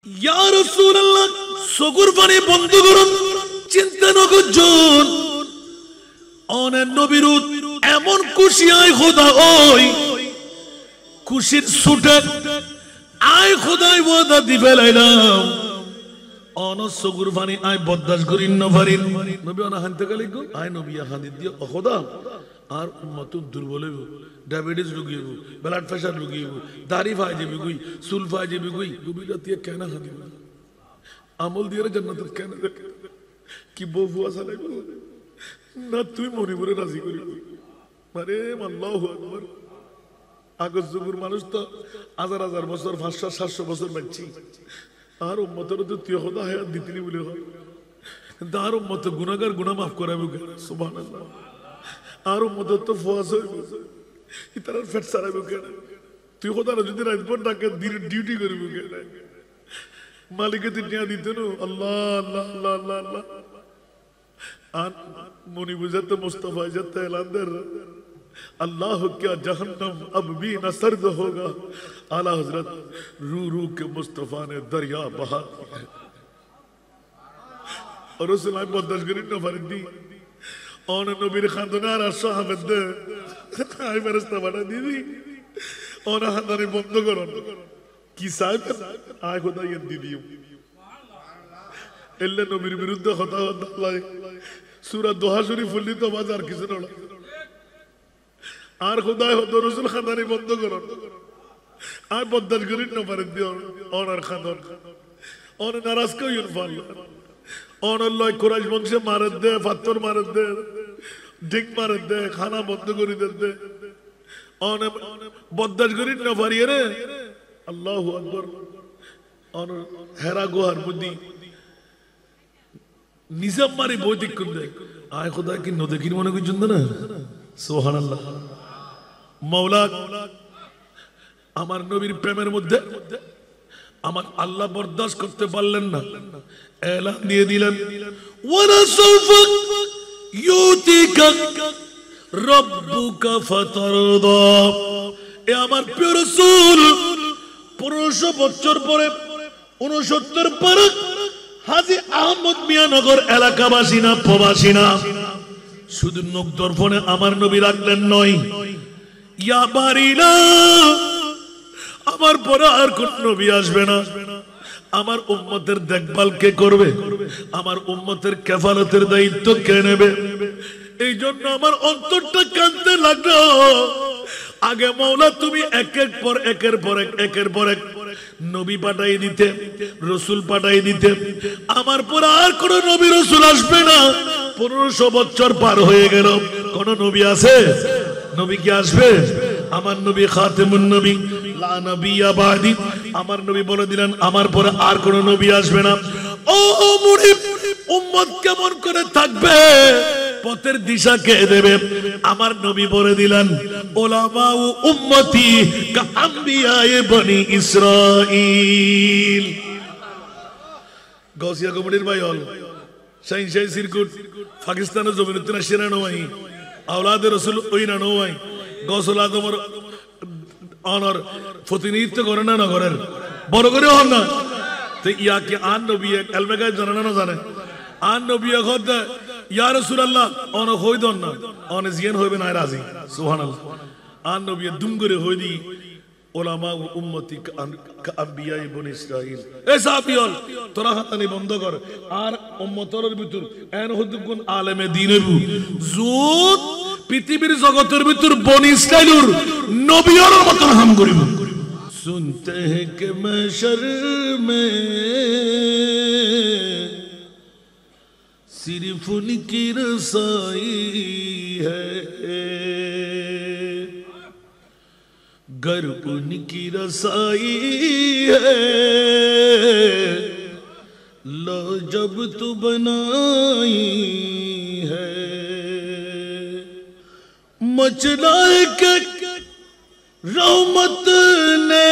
ইয়া রাসূলুল্লাহ সগুর পানি বন্ধ করুন, চিন্তা ন করুন। অনেক নবীর এমন খুশি আয় খোদা, ওই খুশির ছুটে আয় খোদাই ওয়াদা দি ফেলাইলাম। অন সগুর পানি আয় বরদাস্ত করিন না পারিন। নবী অনা হানতে গেলে আয় নবী হানি দিয়ে খোদা আর উম্মত দুর্বল হইব, ডায়াবেটিস রোগী হইব, ব্লাড প্রেশার রোগী হইব, দাড়ি ফাই যাবি গুই, চুল ফাই যাবি গুই। নবীরা দিয়ে কেন হানি আমল দিয়ে জান্নাত কেন দেখে কি বউ ফুয়া চালাইব না তুই মরিবরে রাজি করিব। মানে আল্লাহু আকবার। আগের যুগের মানুষ তো হাজার হাজার বছর 500-700 বছর বাঁচছি, আর উম্মতের তো তুই খোদা হায়াত দিতিনি বলে হয়। আর উম্মত গুনাহগার গুনাহ মাফ করাবে সুবহানাল্লাহ। আর উম্মত তো ফওয়াজ হইব, ইতার ফেট ছাড়াইব কেন? তুই খোদা যদি রাতভর ডাকে ডিউটি করিব কেন? মালিকে তুই নিয়া দিত না। আল্লাহ আল্লাহ আল্লাহ আল্লাহ আল্লাহ। আর মনি বুঝাতে মুস্তফা যাতে এলান দে अल्लाह क्या जहन्नम अब भी न सर्द होगा। आला हजरत रू रू के मुस्तफा ने दरिया बहा और उस लाइन बदल करी न फरदी और नबीर खानदान आशा हमें आई बरसता बड़ा दीदी और हमारे बंद करो कि साहब आए खुदा ये दीदी इल्ले नबीर विरुद्ध खुदा अल्लाह सूरह दोहा शरीफ फुल्ली तो बाजार किसे न আর খোদায় হতো রসুল খানদানি বন্ধ করুন আর বদাস করিন না পারেন দিও অনার খানদান অন নারাজ কইন ফাল অন লয় কুরাইশ বংশে মারে দে, পাথর মারে দে, ডিং মারে দে, খানা বন্ধ করে দে অন বদাস করিন না পারিয়ে রে। আল্লাহু আকবার। অন হেরা গুহার বুদ্ধি নিজাম মারি বৈদিক কোন দে আয় খোদা কি ন দেখিন মনে করছেন না। সুবহানাল্লাহ। মৌলা আমার নবীর প্রেমের মধ্যে আমার আল্লাহ বরদাস্ত করতে পারলেন না, এলান দিয়ে দিলেন ওয়ালা সাউফা ইউতিকা রাব্বুকা ফাতারদা। এ আমার প্রিয় রাসূল 1500 বছর পরে 69 পরে হাজী আহমদ মিয়ানগর এলাকাবাসী না প্রবাসী না শুধু নখ দর্পণে আমার নবী রাখলেন নয়, ইয়া বারিনা আমার পরে আর কোন নবী আসবে না। আমার উম্মতের দেখভাল কে করবে? আমার উম্মতের কেফালতের দায়িত্ব কে নেবে? এই জন্য আমার অন্তরটা কাঁদতে লাগলো। আগে মাওলা তুমি একের পর এক নবী পাঠাই দিতে, রসুল পাঠাই দিতে। আমার পর আর কোন নবী রসুল আসবে না। 1500 বছর পার হয়ে গেল, কোন নবী আছে? নবী কি আসবে? আমার নবী খাতেমুন নবী, লা নবিয়্যা বাদি। আমার নবী বলে দিলেন আমার পরে আর কোন নবী আসবে না। ও মুরিদ, উম্মত কেমন করে থাকবে? পথের দিশা কে দেবে? আমার নবী বলে দিলেন উলামা ও উম্মতি কা আম্বিয়ায়ে বনি ইসরাঈল। গৌসিয়া কমিটির ভাই হল শাইন সিরকুট পাকিস্তানের জমিনুদ্দিন আশিরা নওয়াই আওলাদে রাসূল ওইনা নওয়াই গৌসুল আজমের অনর প্রতিনিধিত্ব করে না নগরের বড় করে হন না তো ইয়াকে আন নবী এলমেগা জানে না জানে আন নবী খোদ ইয়া রাসূলুল্লাহ অন হই দন না অন জিয়ান হইবে না রাজি। সুবহানাল্লাহ। আন নবী দুম করে হই দি উলামা ও উম্মতি কা আম্বিয়ায়ে বনি ইসরাঈল। এ সাহাবীল তোরা হাতানি বন্ধ কর আর উম্মতর ভিতর এন হদুগুন আলেমে দ্বীনের জুত পৃথিবীর জগতের ভিতর বনি ইসরাঈলের নবীর মত হাম করিব। सुनते हैं कि महशर में सिर्फ उनकी रसाई है, गर उनकी रसाई है लो जब तू बनाई है मचलाए के रहमत ने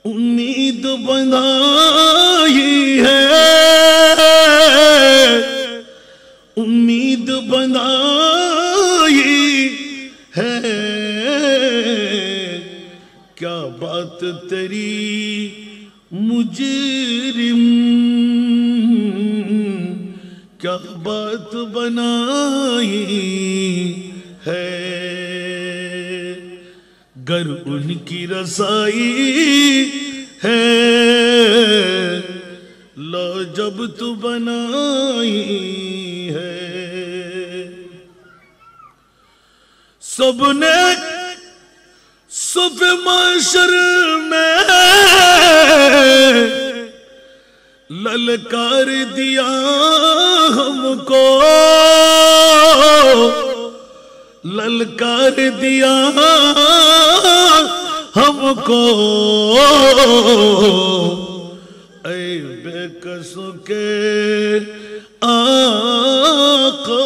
उम्मीद बनाई है, उम्मीद बनाई है क्या बात تیری مجرم کیا بات بنائی ہے گر ان کی رسائی ہے لو جب تو بنائی ہے سب نے صف معاشر میں للکار دیا ہم کو للکار دیا ہم کو اے بے کسوں کے آقا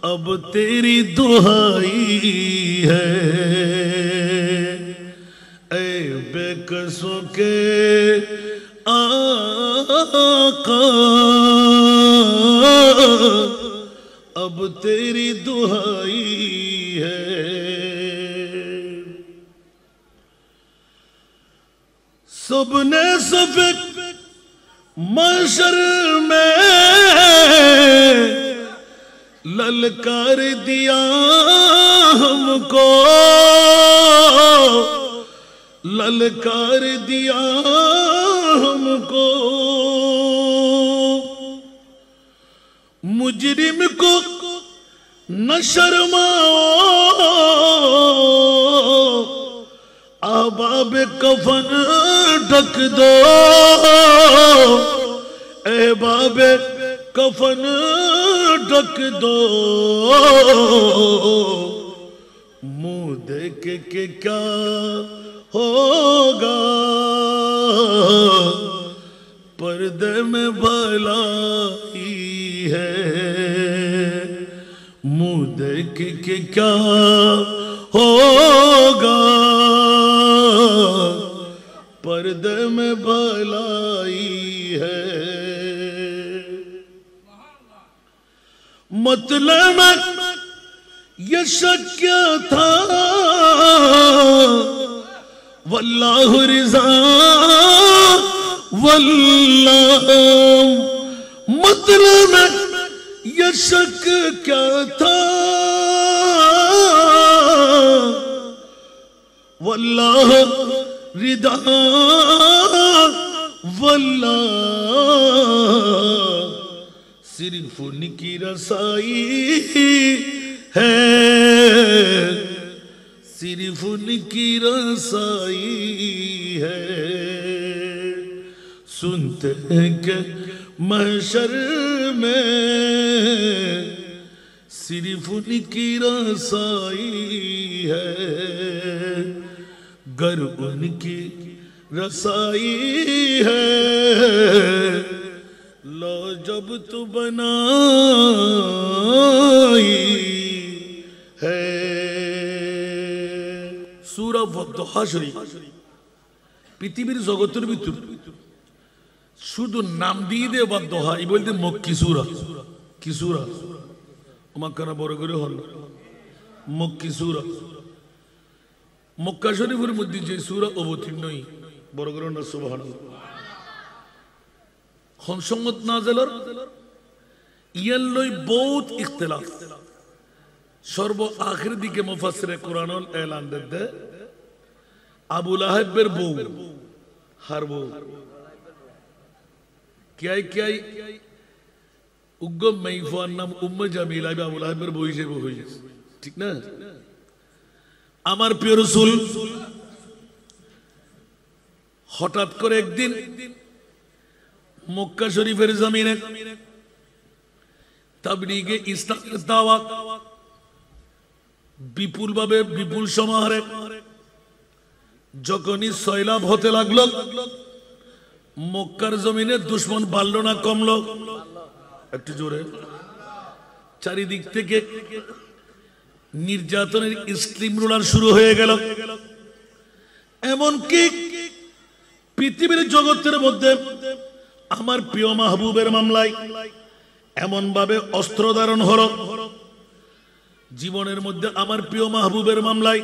اب تیری دہائی ہے اے بے کسوں کے آقا اب تیری دہائی ہے سب نے صفق محشر میں للکار دیا ہم کو للکار دیا ہم کو مجرم کو نہ شرماؤ احباب کفن ڈھک دو احباب کفن ڈھک دو منہ دیکھ کے کیا ہوگا پردے میں بھلائی ہے منہ دیکھ کے کیا ہوگا پردے میں بھلائی ہے مطلب یہ شک کیا تھا واللہ رضا واللہ مطلب یہ شک کیا تھا واللہ رضا واللہ صرف ان کی رسائی ہے صرف ان کی رسائی ہے سنتے ہیں کہ محشر میں صرف ان کی رسائی ہے گر ان کی رسائی ہے لو جب تو بنائی ہے সূরা ওয়াদ-দুহা শরীফ পৃথিবীর জগতের ভিতর শুধু নাম দিয়ে দে ওয়াদ-দুহা এই বলতে মক্কি সূরা কি সূরা মক্কানা বড় করে হল মক্কি সূরা মক্কা শরীফের মধ্যে যে সূরা অবতীর্ণই বড় করে না সুবহানাল্লাহ খনসঙ্গত নাজেলর ইয়ার লই বহুত ইখতিলাফ সর্ব আখির দিকে মুফাসসিরে কোরআনুল এলান দে আবু লাহাবের বউ হার বউ কিয়াই উগ্গ মাইফার নাম উম্মে জামিলা আবু লাহাবের বউ হিসেবে হয়েছে ঠিক না আমার প্রিয় রাসূল হঠাৎ করে একদিন মক্কা শরীফের জমিনে তাবলীগে ইসলামের দাওয়াত বিপুলভাবে বিপুল সমাহারে যখনই সয়লাব হতে লাগলো মক্কার জমিনে দুশমন বাড়লো না কমলো একটু জোরে চারিদিক থেকে নির্যাতনের স্টিম রোলার শুরু হয়ে গেল এমনকি পৃথিবীর জগতের মধ্যে আমার প্রিয় মাহবুবের মামলায় এমন ভাবে অস্ত্র ধারণ হলো জীবনের মধ্যে আমার প্রিয় মাহবুবের মামলায়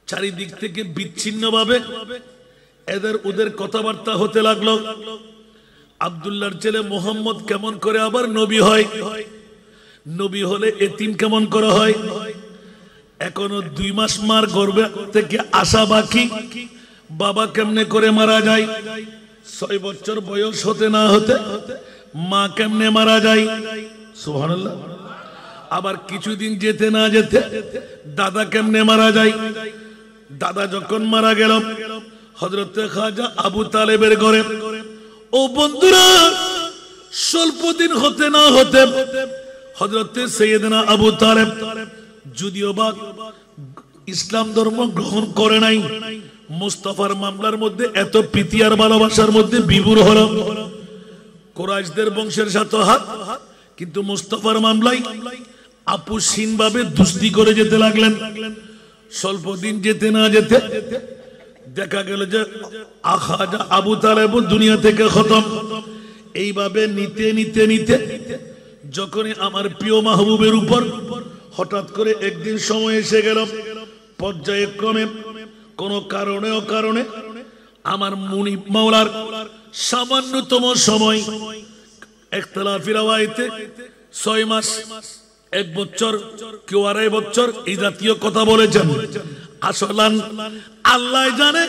চারিদিক থেকে বিচ্ছিন্নভাবে এদের ওদের কথাবার্তা হতে লাগলো। আব্দুল্লাহর ছেলে মোহাম্মদ কেমন করে আবার নবী হয়, নবী হলে এতিম কেমন করে হয়, এখনো 2 মাস মার গর্ভে থেকে আসা বাকি, বাবা কেমনে করে মারা যায়, 6 বছর বয়স হতে না হতে মা কেমনে মারা যায়, সুবহানাল্লাহ। আবার কিছুদিন যেতে না যেতে দাদা কেমনে মারা যায়। দাদা যখন মারা গেল হযরত খাজা আবু তালেবের ঘরে, ও বন্ধুরা, স্বল্প দিন হতে না হতে হযরত সাইয়েদনা আবু তালেব যদিও বা ইসলাম ধর্ম গ্রহণ করে নাই, মুস্তাফার মামলার মধ্যে এত প্রীতি আর ভালোবাসার মধ্যে বিভোর হলো। কুরাইশদের বংশের সাথে হাত, কিন্তু মুস্তাফার মামলায় আপুসীন ভাবে দুস্তি করে যেতে লাগলেন। স্বল্প দিন যেতে না যেতে দেখা গেল যে খাজা আবু তালেব দুনিয়া থেকে খতম। এইভাবে নিতে নিতে নিতে যখনই আমার প্রিয় মাহবুবের উপর হঠাৎ করে একদিন সময় এসে গেল, পর্যায়ক্রমে কোন কারণে আমার মুনিব মাওলার সামান্যতম সময় ইখতিলাফি রাওয়ায়েতে 6 মাস, 1 বছর, কেউ 2.5 বছর এই জাতীয় কথা বলেছেন। আসলান আল্লাহ জানে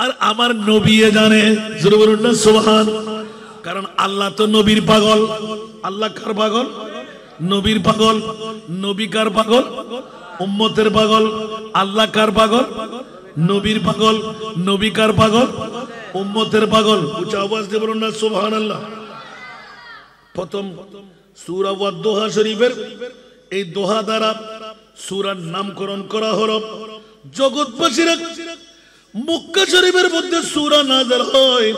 আর আমার নবী জানে, জোরে বলুন না সুবহান। কারণ আল্লাহ তো নবীর পাগল। আল্লাহ কার পাগল? নবীর পাগল। নবী কার পাগল? উম্মতের পাগল। আল্লাহ কার পাগল? নবীর পাগল। নবী কার পাগল? উম্মতের পাগল। উচ্চ আওয়াজ দিয়ে বলুন না সুবহানাল্লাহ। প্রথম সূরা ওয়াদ-দোহা শরীফের এই দোহা দ্বারা সূরার নামকরণ করা হলো। জগৎবাসীরা মক্কা শরীফের মধ্যে সূরা নাযিল হয়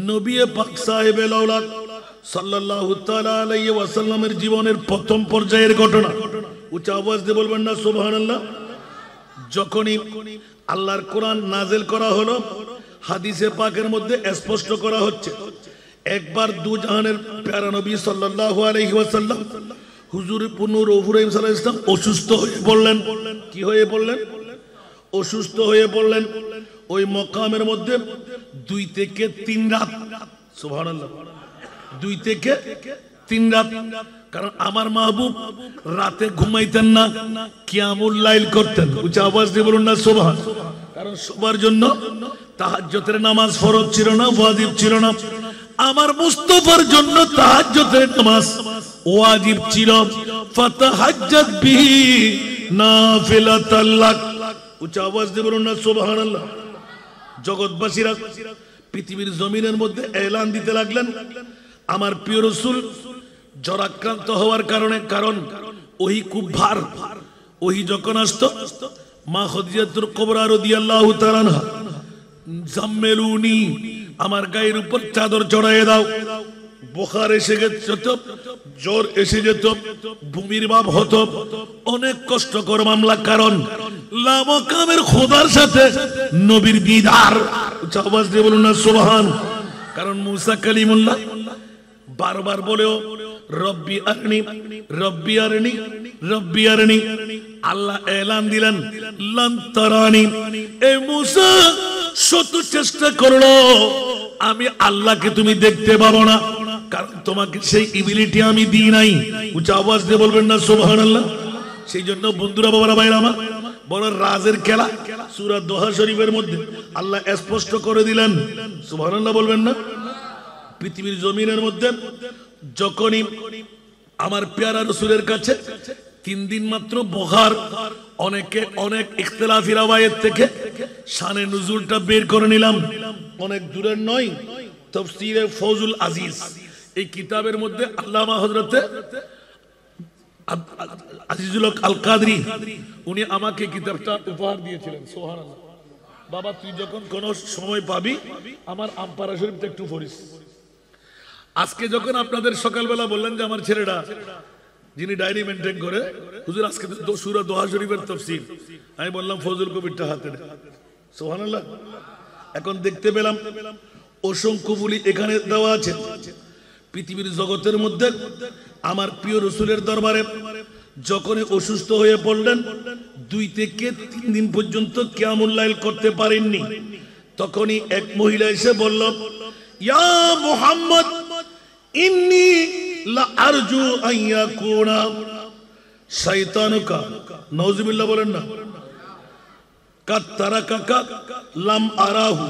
নবী পাক সাহেবে লাউলাদ সাল্লাল্লাহু তাআলা আলাইহি ওয়াসাল্লামের জীবনের প্রথম পর্যায়ের ঘটনা। উচ্চ আওয়াজ দিয়ে বলবেন না সুবহানাল্লাহ। যখনই আল্লাহর কোরআন নাযিল করা হলো, হাদিসে পাকের মধ্যে স্পষ্ট করা হচ্ছে, একবার দু জাহানের প্যারা নবী সাল্লাল্লাহু আলাইহি ওয়াসাল্লাম হুজুর নূর ইব্রাহিম সাল্লাল্লাহু আলাইহি ওয়াসাল্লাম অসুস্থ হয়ে পড়লেন। কি হয়ে পড়লেন? অসুস্থ হয়ে পড়লেন। ওই মকামের মধ্যে 2 থেকে 3 রাত, সুবহানাল্লাহ, 2 থেকে 3 রাত। কারণ আমার মাহবুব রাতে ঘুমাইতেন না, কিয়ামুল লাইল করতেন। উচ্চ আওয়াজ দিয়ে বলুন না সুবহান। কারণ সবার জন্য তাহাজ্জুদের নামাজ ফরজ ছিল না, ওয়াজিব ছিল না। আমার মুস্তাফার জন্য তাহাজ্জুদের নামাজ ওয়াজিব ছিল। ফাতাহাজ্জাত বিহি নাফিলাতাল লাক। উচ্চ আওয়াজ দিয়ে বলুন না সুবহানাল্লাহ। জগৎবাসীরা পৃথিবীর জমিনের মধ্যে এলান দিতে লাগলেন, আমার প্রিয় রাসূল জ্বরাক্রান্ত হওয়ার কারণে, কারণ ওহী খুব ভার। ওহী যখন আসতো, মা খাদিজাতুল কুবরা রাদিয়াল্লাহু তাআলা আনহা, জাম্মেলুনি, আমার গায়ের উপর চাদর চড়াইয়ে দাও। বুখার এসে যেত, জ্বর এসে যেত, ভূমির ভাব হতো, অনেক কষ্টকর মামলা। কারণ লামকামের খোদার সাথে নবীর দিদার। আওয়াজ দিয়ে বলুন না সুবহান। কারণ মুসা কালিমুল্লাহ বারবার বলেও রব্বি আরনি, রব্বি আরনি, রব্বি আরনি। আল্লাহ এলান দিলেন লান তারানি। এই মুসা শত চেষ্টা করলো, আমি আল্লাহকে তুমি দেখতে পাবো না, কারণ তোমাকে সেই এবিলিটি আমি দিই নাই। উচ্চ আওয়াজ দিয়ে বলবেন না সুবহানাল্লাহ। সেই জন্য বন্ধুরা, বাবারা, ভাইরা আমার, বড় রাজের খেলা সূরা দোহা শরীফের মধ্যে আল্লাহ স্পষ্ট করে দিলেন। সুবহানাল্লাহ বলবেন না। পৃথিবীর জমিনের মধ্যে যখনই আমার পেয়ারা রাসূলের কাছে 3 দিন মাত্র বুখার, অনেকে অনেক ইখতিলাফি রাওয়ায়াত থেকে শানে নুজুলটা বের করে নিলাম। অনেক দূরের নয়, তাফসীরে ফৌজুল আজিজ এই কিতাবের মধ্যে আল্লামা হযরতে আজিজুল হক আল কাদরি উনি আমাকে কিতাবটা উপহার দিয়েছিলেন। সুবহানাল্লাহ। বাবা, তুই যখন কোন সময় পাবি আমার আমপারা শরীফটা একটু পড়িস। আজকে যখন আপনাদের সকালবেলা বললেন যে আমার ছেলেটা যিনি ডায়েরি মেনটেন করে, হুজুর আজকে সূরা দোহা শরীফের তাফসীর, আমি বললাম ফজল কবিরটা হাতে নে। সুবহানাল্লাহ। এখন দেখতে পেলাম অসংখ্য বলি এখানে দেওয়া আছে। পৃথিবীর জগতের মধ্যে আমার প্রিয় রাসূলের দরবারে যখনই অসুস্থ হয়ে পড়লেন, 2 থেকে 3 দিন পর্যন্ত কিয়ামুল লাইল করতে পারেননি। তখনই এক মহিলা এসে বলল, ইয়া মুহাম্মদ ইন্নী লা আরজু আন ইয়াকুনা শাইতানুকা, নাউযুবিল্লাহ বলেন না, কাদ তারাকাকা লাম আরাহু,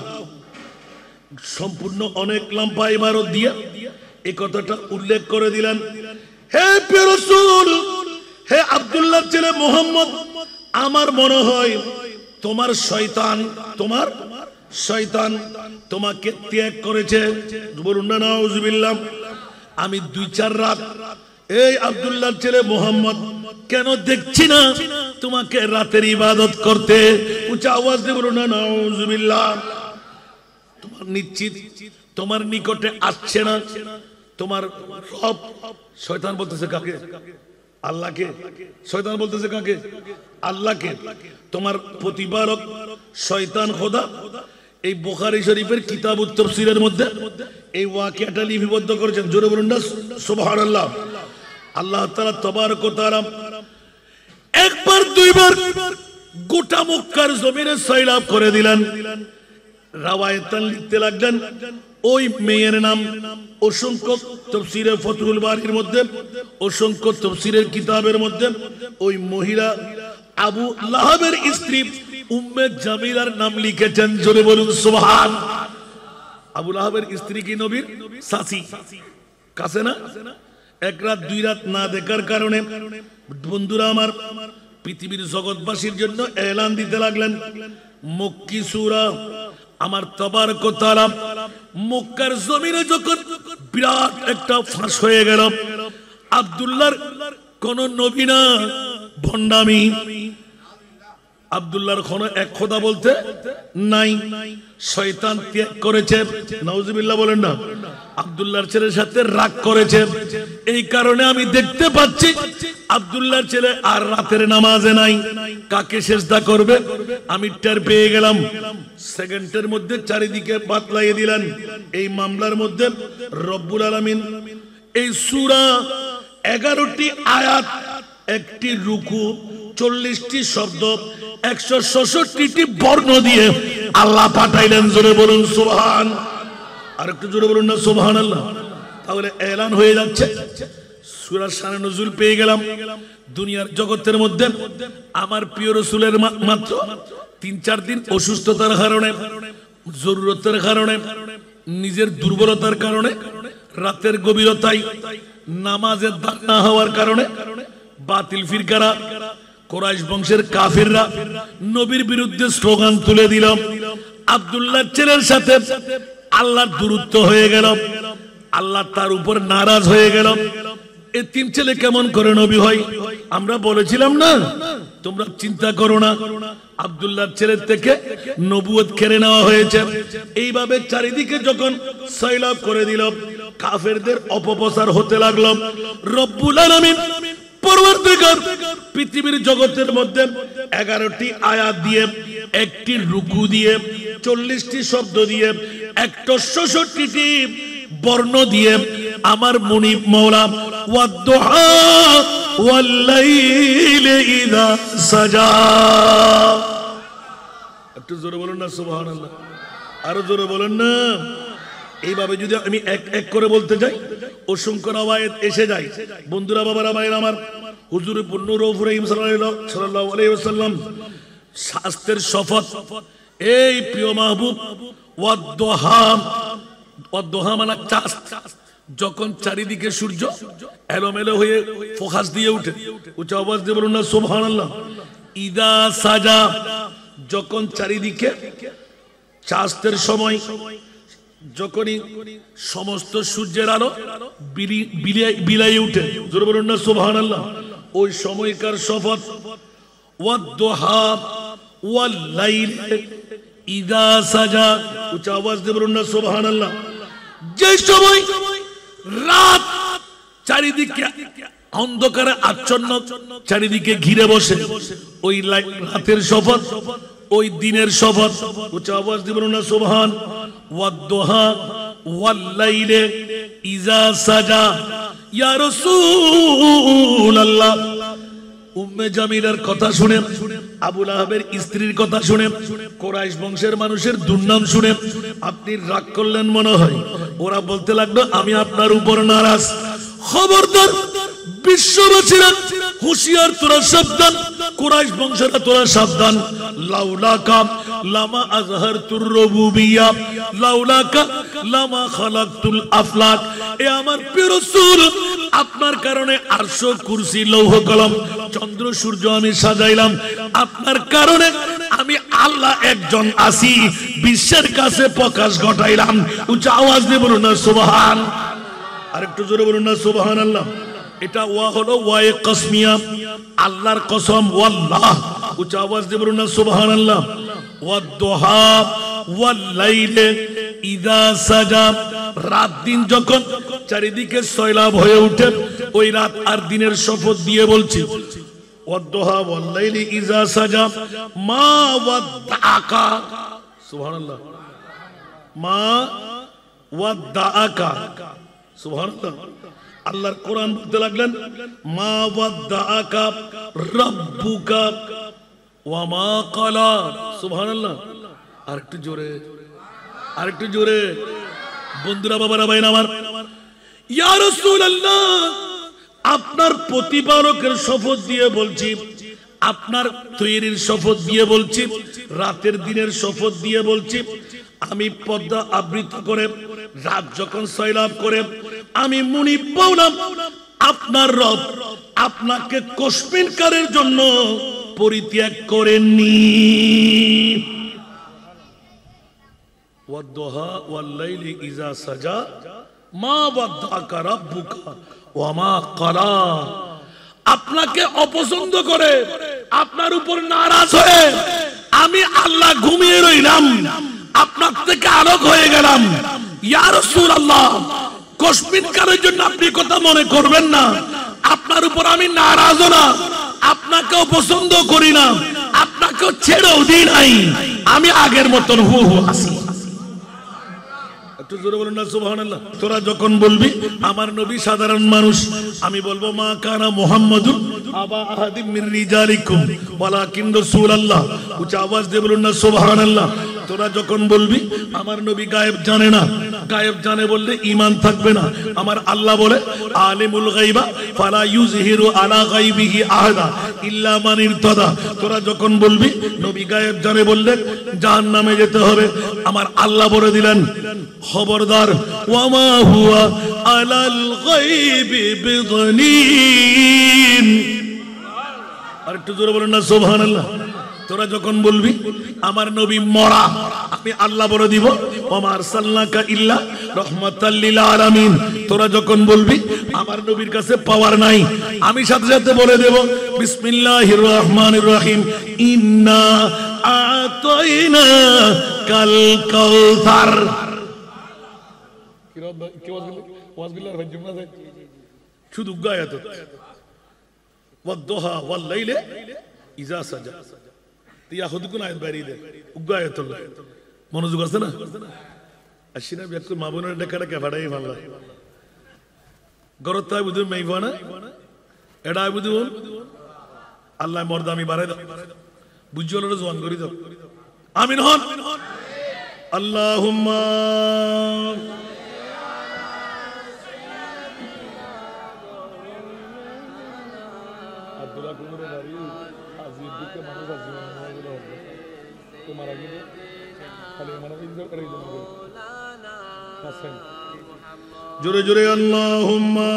সম্পূর্ণ অনেক লম্বা ইবারত দিয়ে এই কথাটা উল্লেখ করে দিলেন। হে প্রিয় রাসূল, হে আব্দুল্লাহর ছেলে মুহাম্মদ, আমার মনে হয় তোমার শয়তান তোমাকে ত্যাগ করেছে। বলুন না নাউযুবিল্লাহ। আমি 2-4 রাত এই আব্দুল্লাহর ছেলে মুহাম্মদ কেন দেখছি না তোমাকে রাতের ইবাদত করতে? উচ্চ আওয়াজ দিয়ে বলুন না নাউযুবিল্লাহ। তোমার নিশ্চিত তোমার নিকটে আসছে না তোমার রব? শয়তান বলতেছে কাকে? আল্লাহকে। শয়তান বলতেছে কাকে? আল্লাহকে। তোমার প্রতিপালক শয়তান খোদা এই বুখারী শরীফের কিতাবুত তাফসীরের মধ্যে এই ওয়াকিয়াটা লিপিবদ্ধ করেছেন। জোরে বলুন না সুবহানাল্লাহ। আল্লাহ তাআলা তাবারক ওয়া তাআলা একবার 2বার গোটা মক্কার জমিনে সয়লাব করে দিলেন। রাওয়ায়াতান লিখতে লাগলেন। ওই মেয়ের নাম অসংখ্য তাফসীরে ফাতহুল বারীর মধ্যে, অসংখ্য তাফসীরের কিতাবের মধ্যে ওই মহিলা আবু লাহাবের স্ত্রী উম্মে জামিলার নাম লিখেছেন। জোরে বলুন সুবহান। আবু লাহাবের স্ত্রী কি নবীর চাচী, কাছে না? 1 রাত 2 রাত না দেখার কারণে বন্ধুরা আমার পৃথিবীর জগৎবাসীর জন্য এলান দিতে লাগলেন, মক্কি সূরা আমার তাবারক ওয়া তাআলা মক্কার জমিনে যখন বিরাট একটা ফাঁস হয়ে গেল, আব্দুল্লাহর কোন নবী না, ভণ্ডামি। আব্দুল্লাহর কোন এক খোদা বলতে নাই, শয়তান ত্যাগ করেছে। নাউযুবিল্লাহ বলেন না। আব্দুল্লাহর ছেলের সাথে রাগ করেছে। এই কারণে আমি দেখতে পাচ্ছি আব্দুল্লাহর ছেলে আর রাতের নামাজে নাই। কাকে সিজদা করবে আমি টের পেয়ে গেলাম। সেকেন্ডের মধ্যে চারিদিকে বাতলাইয়ে দিলেন। এই মামলার মধ্যে রব্বুল আলামিন এই সূরা 11টি আয়াত, 1টি রুকু, 40টি শব্দ, 166টি বর্ণ দিয়ে আল্লাহ পাঠাইলেন। জোরে বলুন সুবহান। আর একটু জোরে বলুন না সুবহানাল্লাহ। তাহলে এলান হয়ে যাচ্ছে সূরার শানে নজুল পেয়ে গেলাম। দুনিয়ার জগতের মধ্যে আমার প্রিয় রাসূলের মাত্র 3-4 দিন অসুস্থতার কারণে, জরুরতের কারণে, নিজের দুর্বলতার কারণে, রাতের গভীরতায়, নামাজের দান না হওয়ার কারণে বাতিল ফিরকারা, কুরাইশ বংশের কাফিররা নবীর বিরুদ্ধে স্লোগান তুলে দিল। আব্দুল্লাহর ছেলের সাথে আল্লাহর দূরত্ব হয়ে গেল। আল্লাহ তার উপর নারাজ হয়ে গেল। এতিম ছেলে কেমন করে নবী হয়? আমরা বলেছিলাম না, তোমরা চিন্তা করো না, আব্দুল্লাহর ছেলের থেকে নবুয়ত কেড়ে নেওয়া হয়েছে। এইভাবে চারিদিকে যখন সয়লাব করে দিল, কাফেরদের অপপ্রচার হতে লাগলো। রব্বুল আলামিন পরবর্তীকার পৃথিবীর জগতের মধ্যে 11টি আয়াত দিয়ে, 1টি রুকু দিয়ে, 40টি শব্দ দিয়ে, 166টি বর্ণ দিয়ে আমার মুনিব মাওলা ওয়াদ-দুহা ওয়াল-লাইলি ইযা সাজা। একটু জোরে বলুন না সুবহানাল্লাহ। আরো জোরে বলুন না। এইভাবে যদি আমি এক এক করে বলতে যাই, অসংখ্য আয়াত এসে যায়। বন্ধুরা, বাবারা, ভাইরা আমার, হুজুর পূর্ণ রউফ রহিম সাল্লাল্লাহু আলাইহি ওয়াসাল্লাম শাস্ত্রের শপথ, এই প্রিয় মাহবুব ওয়াদ-দুহা, ওয়াদ-দুহা মানে চাঁদ যখন চারিদিকে সূর্য এলোমেলো হয়ে ফোকাস দিয়ে উঠে, উচ্চ আওয়াজ দিয়ে বলুন না সুবহানাল্লাহ। ইদা সাজা, যখন চারিদিকে চাঁদের সময়, যখনই সমস্ত সূর্যের আলো বিলাইয়ে উঠে, জোরে বলুন না সুবহানাল্লাহ, ওই সময়কার শপথ। ওয়াদ-দুহা ওয়াল-লাইলি ইযা সাজা, উচ্চ আওয়াজ দিয়ে বলুন না সুবহানাল্লাহ। যে সময় রাত চারিদিকে অন্ধকারে আচ্ছন্ন, চারিদিকে ঘিরে বসে, ওই রাতের শপথ, ওই দিনের শপথ, উচ্চ আওয়াজ দিয়ে বলুন না সুবহান। ওয়াদ-দুহা ওয়াল-লাইলি ইযা সাজা। ইয়া রাসূলুল্লাহ, উম্মে জামিলার কথা শুনে আবু লাহাবের স্ত্রীর কথা শুনে, কুরাইশ বংশের মানুষের দুর্নাম শুনে আপনি রাগ করলেন মনে হয়। ওরা বলতে লাগলো আমি আপনার উপর নারাজ। খবরদার বিশ্ববাসীরা হুঁশিয়ার, তোরা সাবধান, কুরাইশ বংশেরা তোরা সাবধান। লাউলাকা লামা আযহারতুর রুবুবিয়্যাহ, লাউলাকা লামা খালাকতুল আফলাক। এ আমার প্রিয় রাসূল, আপনার কারণে আরশ, কুরসি, লৌহ কলম, চন্দ্র সূর্য আমি সাজাইলাম। আপনার কারণে আমি আল্লাহ একজন আছি বিশ্বের কাছে প্রকাশ ঘটাইলাম। উচ্চ আওয়াজ দিয়ে বলুন না সুবহান। আরেকটু জোরে বলুন না সুবহানাল্লাহ। এটা ওয়া হলো ওয়ায়ে কসমিয়া, আল্লাহর কসম, ওয়াল্লাহ। উচ্চ আওয়াজ দিয়ে বলুন না সুবহানাল্লাহ। ওয়াদ-দুহা ওয়াল-লাইলি ইযা সাজা, রাত দিন যখন চারিদিকে সয়লাব হয়ে ওঠে, ওই রাত আর দিনের শপথ দিয়ে বলছি। ওয়াদ-দুহা ওয়াল-লাইলি ইযা সাজা মা ওয়াদ্দাআকা, সুবহানাল্লাহ, মা ওয়াদ্দাআকা, সুবহানাল্লাহ। আল্লাহর কোরআন বলতে লাগলেন মা ওয়াদ্দাআকা রাব্বুকা ওয়া মা ক্বালা, সুবহানাল্লাহ। আরেকটু জোরে, আরেকটু জোরে। বন্ধুরা, বাবারা, ভাইরা আমার, ইয়া রাসূলুল্লাহ, আপনার প্রতিপালকের শপথ দিয়ে বলছি, আপনার তৈরির শপথ দিয়ে বলছি, রাতের দিনের শপথ দিয়ে বলছি, আমি পর্দা আবৃত করে রাত যখন সয়লাব করে আমি মুনিব বললাম, আপনার রব আপনাকে কসমিনকারের জন্য পরিত্যাগ করেননি। ওয়াদ-দুহা ওয়াল-লাইলি ইযা সাজা মা ওয়াদ্দাআকা রাব্বুকা ওয়া মা ক্বালা। আপনাকে অপছন্দ করে, আপনার উপর নারাজ হয়ে আমি আল্লাহ ঘুমিয়ে রইলাম, আপনার থেকে আলোক হয়ে গেলাম। ইয়া রাসূলুল্লাহ, কসমিনকারের জন্য আপনি কথা মনে করবেন না। আপনার উপর আমি নারাজ না, আপনাকেও পছন্দ করি না, আপনাকেও ছেড়েও দিই নাই, আমি আগের মতন হু হু আছি। একটু জোরে বলুন না সুবহানাল্লাহ। তোরা যখন বলবি আমার নবী সাধারণ মানুষ, আমি বলবো মা কানা মুহাম্মাদুন আবা আহাদিম মির রিজালিকুম ওয়ালাকিন রাসূলুল্লাহ। উচ্চ আওয়াজ দিয়ে বলুন না সুবহানাল্লাহ। তোরা যখন বলবি আমার নবী গায়েব জানে না, গায়েব জানে বললে ঈমান থাকবে না। আমার আল্লাহ বলে আলিমুল গায়বা ফালা ইউযহিরু আলা গায়বিহি আহাদা ইল্লা মান ইরতাদা। তোরা যখন বলবি নবী গায়েব জানে বললে জাহান্নামে যেতে হবে। আমার আল্লাহ বলে দিলেন খবরদার, ওয়ামা হুয়া আলাল গায়বি বিযনীন। আর একটু জোরে বলেন না সুবহানাল্লাহ। তোরা যখন বলবি আমার নবী মরা, আমি আল্লাহ বলে দিব ওমা আরসালনাকা ইল্লা রাহমাতাল লিল আলামিন। তোরা যখন বলবি আমার নবীর কাছে পাওয়ার নাই, আমি সাথে সাথে বলে দেব বিসমিল্লাহির রহমানির রহিম, ইন্না আতাইনা কাল কাউসার। শুধু গায়াত ওয়াদ-দুহা ওয়াল-লাইলি ইযা সাজা। তিয়া হুদকুন আয়াত বাইরে দে উগায়াতুল্লাহ। মনোযোগ আছে না? আশিনা বিয়াক মা বোনের লেখাটা কে ফাড়াই ভাল্লা গরত তাই বুঝু মাইবানা এডা বুঝু আল্লাহ মর্দামি বাড়াই দাও, বুঝজল জওয়ান করি দাও। আমিন হন। আল্লাহুম্মা আব্দুল্লাহ কুমরে বাড়ি আজিব দিকে মানুষ আছে মনে হবে তোমার আগে খালি মানে ইজ্জত করে দিন হাসান জোরে জোরে আল্লাহুম্মা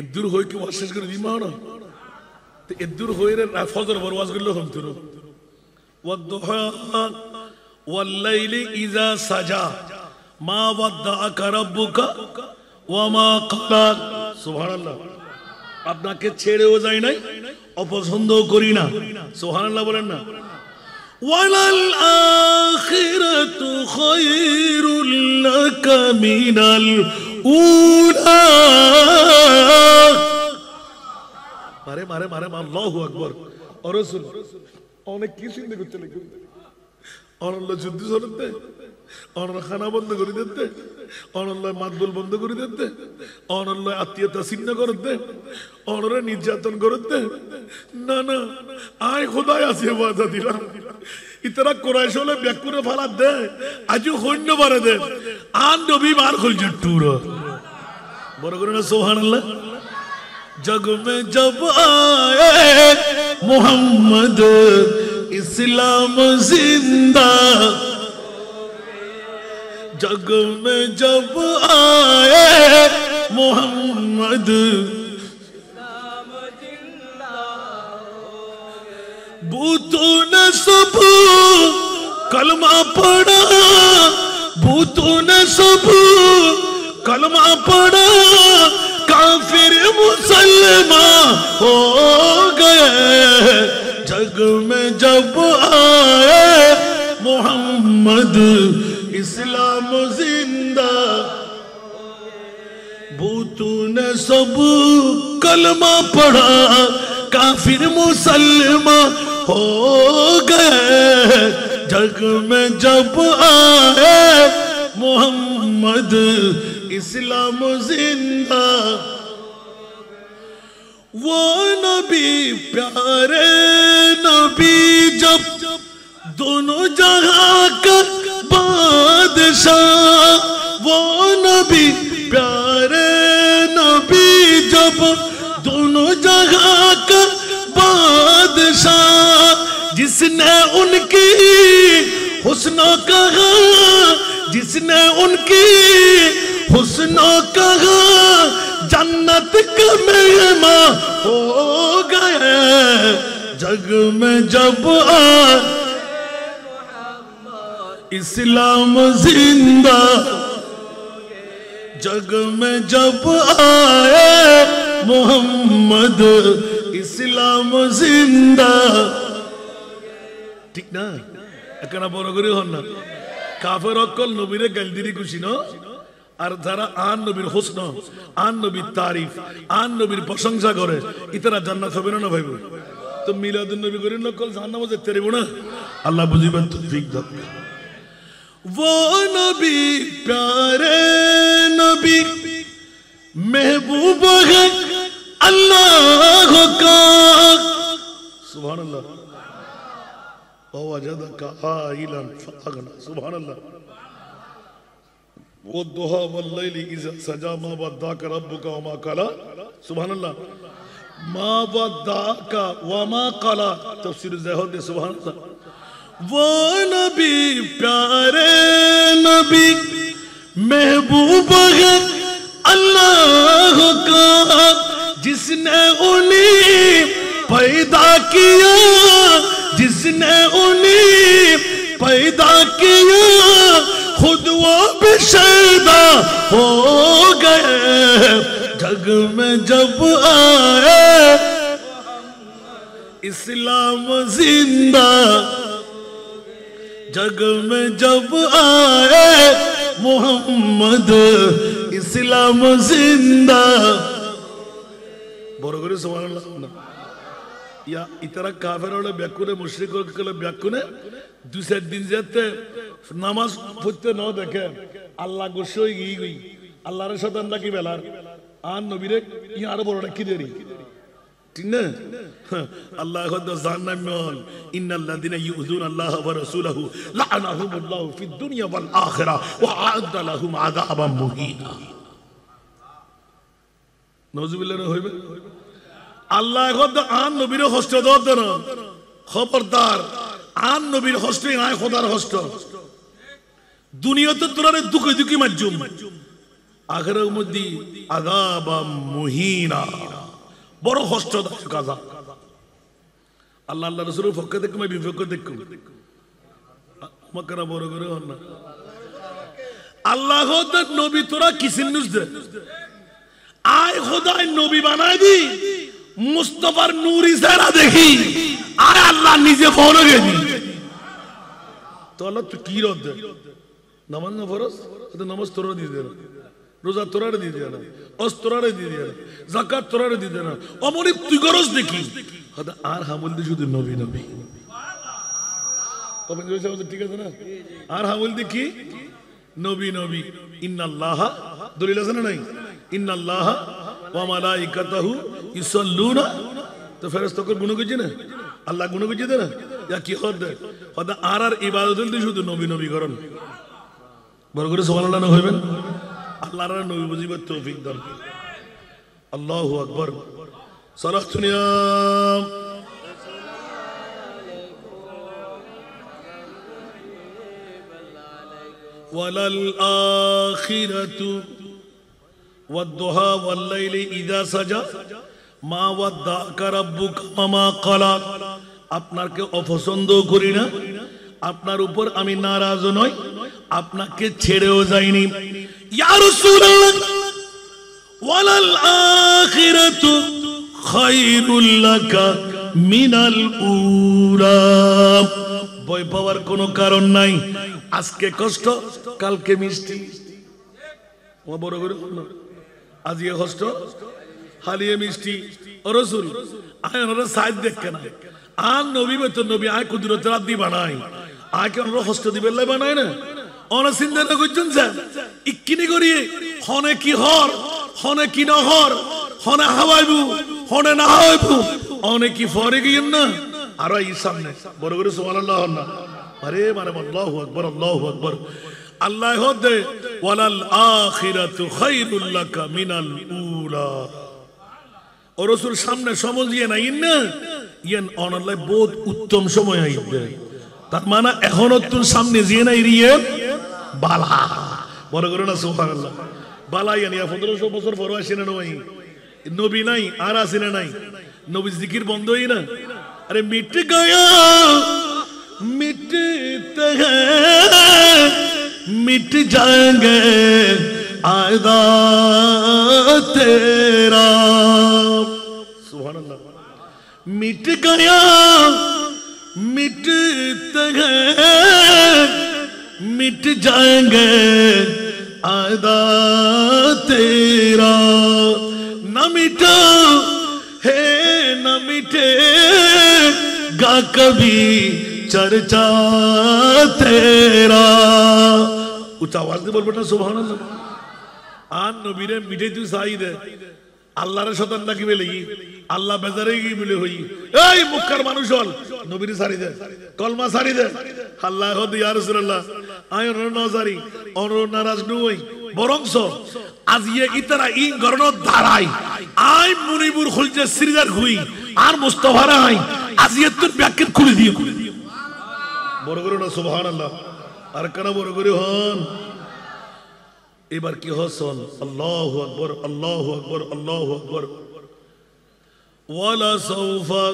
এদুর হই কি ওয়াজ শেষ করে দিমা না তো এদুর হই রে ফজর বড় ওয়াজ করলে হম তুরো ওয়াদ-দুহা ওয়াল-লাইলি ইযা সাজা মা ওয়াদ্দাআকা রাব্বুকা ওয়া মা ক্বালা। সুবহানাল্লাহ। আপনাকে ছেড়েও যাই নাই, অপছন্দও করি না। সুবহানাল্লাহ বলেন না। ওয়ালাল আখিরাতু খায়রুল লাকা মিনাল উলা। মারে মারে মারে আল্লাহু আকবার আর রাসূল অনেক কি চিন্তা করতে লাগবে অনল্লা যুদ্ধ চলতে অনল্লা খানা বন্ধ করে দিতে অনল্লা মাতবুল বন্ধ করে দিতে অনল্লা আত্মীয়তা ছিন্ন করতে অনরা নির্যাতন করতে না না আয় খোদায় আছে ওয়াদা দিলাম ইতরা কোরাইশ হলে ব্যাকুরে ফালা দে আজু হইন্য বারে দে আন নবী বার খুল জট্টুর বড় করে না সুবহানাল্লাহ जग में जब आए मोहम्मद इस्लाम जिंदा जग में जब आए मोहम्मद बूतों ने सब कलमा पढ़ा बूतों ने सब कलमा पढ़ा काफिर मुसलमान हो गए जग में जब आए मोहम्मद इस्लाम जिंदा बूतों ने सब कलमा पढ़ा काफिर मुसलमान हो गए जग में जब आए मोहम्मद इस्लाम जिंदा वो नबी प्यारे नबी जब दोनों जहां का बादशाह वो नबी प्यारे नबी जब दोनों जहां का बादशाह जिसने उनकी हुस्नों कहा जिसने उनकी हुस्नों कहा जन्नत का मेहमान हो गए जग में जब आए इस्लाम जिंदा जग में जब आए मोहम्मद इस्लाम जिंदा ठीक ना একনা বড় করে হন না কাফের অকল নবীরে গাল দিরি খুশি না আর যারা আন নবীর হোসন আন নবীর তারিফ আন নবীর প্রশংসা করে ইতারা জান্নাত হবে না ভাইবো তো মিলাদুন নবী করে নকল জান্নাতে যেতে পারবো না আল্লাহ বুঝিবেন তৌফিক দাও वो नबी प्यारे नबी महबूब है अल्लाह का सुभान अल्लाह ووجدك عائلا فأغنى سبحان الله والضحى والليل إذا سجى ما ودعك ربك وما قلى سبحان الله ما ودعك وما قلى تفسير الزهد سبحان الله वो नबी प्यारे नबी महबूब है अल्लाह का जिसने उन्हें पैदा किया जिसने उन्हें पैदा किया खुद वो भी शैदा हो गए जग में जब आए इस्लाम जिंदा जग में जब आए मोहम्मद इस्लाम जिंदा বড় করে সুবহানাল্লাহ या इतरा काफिर वाले ব্যাকুনে মুশরিক वाले ব্যাকুনে দুই চার দিন যেতে নামাজ পড়তে না দেখে আল্লাহ গোসে হই গই আল্লাহর সাথে আমরা কি বেলার আন নবীরে ই আরো বড়টা কি দেরি ঠিক না আল্লাহ খোদ জান্নাতুল ইন্নাল্লাযিনা ইউযুনা আল্লাহ ওয়া রাসূলহু লা'নাহুমুল্লাহু ফিদ দুনিয়া ওয়াল আখিরা ওয়া আ'আদ্দা লাহুম আযাবাম মুহিনা নাউযুবিল্লাহ হইবে আল্লাহ খোদ আন নবীরে কষ্ট দাও না খবরদার আন নবীর কষ্ট নাই খোদার কষ্ট দুনিয়াতে তোরারে দুঃখ দুঃখী মাজুম আখিরাতের মধ্যে আযাবাম মুহিনা বড় কষ্ট দাও কাজা আল্লাহ আল্লাহ রাসূলের পক্ষ থেকে আমি বিপক্ষ দেখুম মক্কা বড় করে হন না আল্লাহ খোদ নবী তোরা কিসিন নুস দে আয় খোদাই নবী বানাই দি মুস্তাফার নূরি চেহারা দেখি আর আল্লাহ নিজে ফলো গেছি তো আল্লাহ তো কি রদ নামাজ না ফরজ তো নামাজ তোর দিয়ে দে রোজা তোরারে দিয়ে দেয় না, অস তোরারে দিয়ে দেয় না, জাকাত তোরারে দিয়ে দেয় না, অমনি তুই গরজ দেখি আর হামল দিয়ে শুধু নবী নবী। ঠিক আছে না? আর হামল দেখি নবী নবী। ইন্নাল্লাহা দলিল আছে না নাই? ইন্নাল্লাহা ওয়া মালাইকাতাহু ইউসাল্লুনা, তো ফেরেশতাকে গুণ করছে না, আল্লাহ গুণ করছে না, ইয়া কি হদ হদা আর ইবাদত দিয়ে শুধু নবী নবী করেন। বড় করে সুবহানাল্লাহ না হইবেন, আল্লাহর নবী বুঝিবার তৌফিক দান। আল্লাহু আকবার। সালাতু নিয়াম ওয়ালাল আখিরাতু ওয়াদ-দুহা ওয়াল-লাইলি ইযা সাজা মা ওয়াদ্দাকা রাব্বুকা ওয়া মা ক্বালা। আপনাকে অপছন্দ করি না, আপনার উপর আমি নারাজ নই, আপনাকে ছেড়েও যাইনি। ইয়া রাসূলুল্লাহ ওয়ালাল আখিরাতু খায়রুল লাকা মিনাল উলা। ভয় পাওয়ার কোনো কারণ নাই, আজকে কষ্ট কালকে মিষ্টি। ও বড় করে আজকে কষ্ট হালিয়ে মিষ্টি। ও রাসূল আয় ওনারা সাইড দেখে না, আর নবী বেতন নবী আয় কুদরতের রাত দি বানাই, আয় কেন কষ্ট দিবেন লাই বানায় না। অনা চিন্তা না করছেন স্যার ইকিনি করিয়ে হনে কি হর হনে কি না হর, হনে হাওয়াইবু হনে না হাওয়াইবু, অনেক কি ফরে গিয়েন না। আর এই সামনে বড় করে সুবহানাল্লাহ না, আরে মানে আল্লাহু আকবার আল্লাহু আকবার। আল্লাহ হদে ওয়ালাল আখিরাতু খায়রুল লাকা মিনাল উলা। ও রাসূল সামনে সময় দিয়ে নাই না, ইয়ান অনলাই বহুত উত্তম সময় আইবে, তার মানে এখনো তুই সামনে দিয়ে নাই রিয়ে বালা। বড় করে না সুবহানাল্লাহ। বালা ইয়ানি 1500 বছর পর আসে না নয়, নবী নাই আর আসে না নাই, নবী জিকির বন্ধ হই না। আরে মিট গয়া मिटते हैं मिट जाएंगे आयदा तेरा। सुभान अल्लाह। मिट गया मिटते हैं मिट जाएंगे आयदा तेरा। न मिटा है न मिटेगा कभी चर्चा तेरा। উচ্চ আওয়াজ দিয়ে বলবেন না সুবহানাল্লাহ। আর নবীরে মিটে তুই চাই দে, আল্লাহর শতান নাকি বলে আল্লাহ বেজারে কি বলে হই এই মুখকার মানুষ হল নবীরে সারি দে, কলমা সারি দে। আল্লাহ হদ ইয়া রাসূলুল্লাহ আয় নজারি অর নারাজ নই, বরংস আজ ইয়ে ইতারা ই গরন দাঁড়াই আয় মুনিবুর খুলজে সিরিদার হুই আর মুস্তাফারা আই আজ ইয়ে তোর ব্যাকেট খুলে দিয়ে বড় করে না সুবহানাল্লাহ। আর কেন বড় করে হন এবার কি হসন আল্লাহু আকবার আল্লাহু আকবার আল্লাহু আকবার। ওয়ালা সাউফা